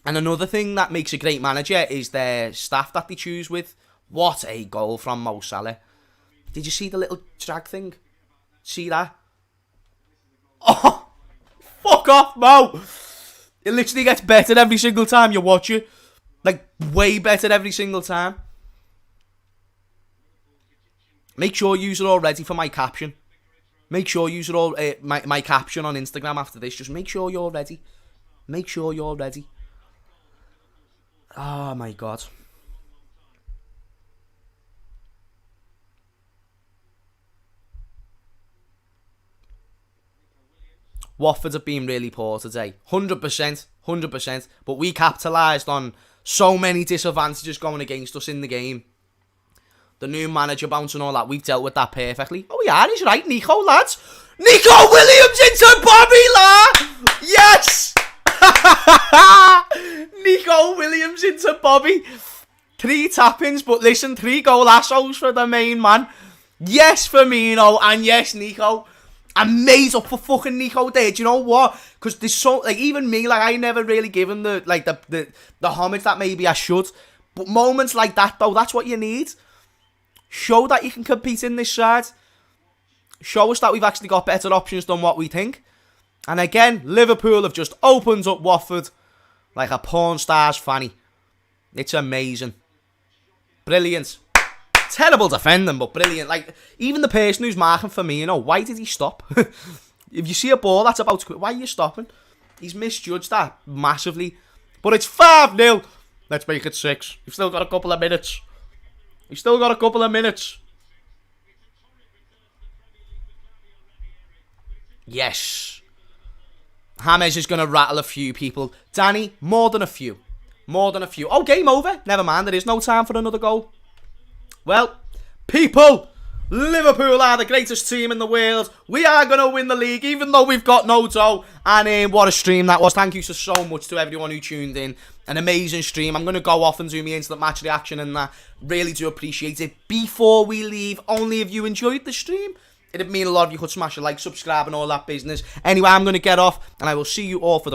And another thing that makes a great manager is their staff that they choose with. What a goal from Mo Salah. Did you see the little drag thing? See that? Oh, fuck off, Mo. It literally gets better every single time you watch it. Like, way better every single time. Make sure you're all ready for my caption. Make sure you're all my caption on Instagram after this. Just make sure you're ready. Make sure you're ready. Oh my God. Watford have been really poor today. 100%. 100%. But we capitalised on so many disadvantages going against us in the game. The new manager bounce and all that, we've dealt with that perfectly. Oh yeah, he's right, Nico, lads. Nico Williams into Bobby, lad. Yes. Nico Williams into Bobby. 3 tap-ins, but listen, 3 goal assos for the main man. Yes, Firmino, and yes, Nico. I'm made up for fucking Nico there. Do you know what? Because there's so, like, even me, like, I never really give him the homage that maybe I should. But moments like that, though, that's what you need. Show that you can compete in this side. Show us that we've actually got better options than what we think. And again, Liverpool have just opened up Watford like a porn star's fanny. It's amazing. Brilliant. Terrible defending, but brilliant. Like, even the person who's marking for me, you know, why did he stop? If you see a ball that's about to quit, why are you stopping? He's misjudged that massively. But it's 5-0. Let's make it 6. You've still got a couple of minutes. We've still got a couple of minutes. Yes. James is going to rattle a few people. Danny, more than a few. More than a few. Oh, game over. Never mind, there is no time for another goal. Well, people, Liverpool are the greatest team in the world. We are going to win the league, even though we've got no dough. And what a stream that was. Thank you so much to everyone who tuned in. An amazing stream. I'm going to go off and do my instant match reaction and that. Really do appreciate it. Before we leave, only if you enjoyed the stream, it'd mean a lot if you could smash a like, subscribe and all that business. Anyway, I'm going to get off and I will see you all for the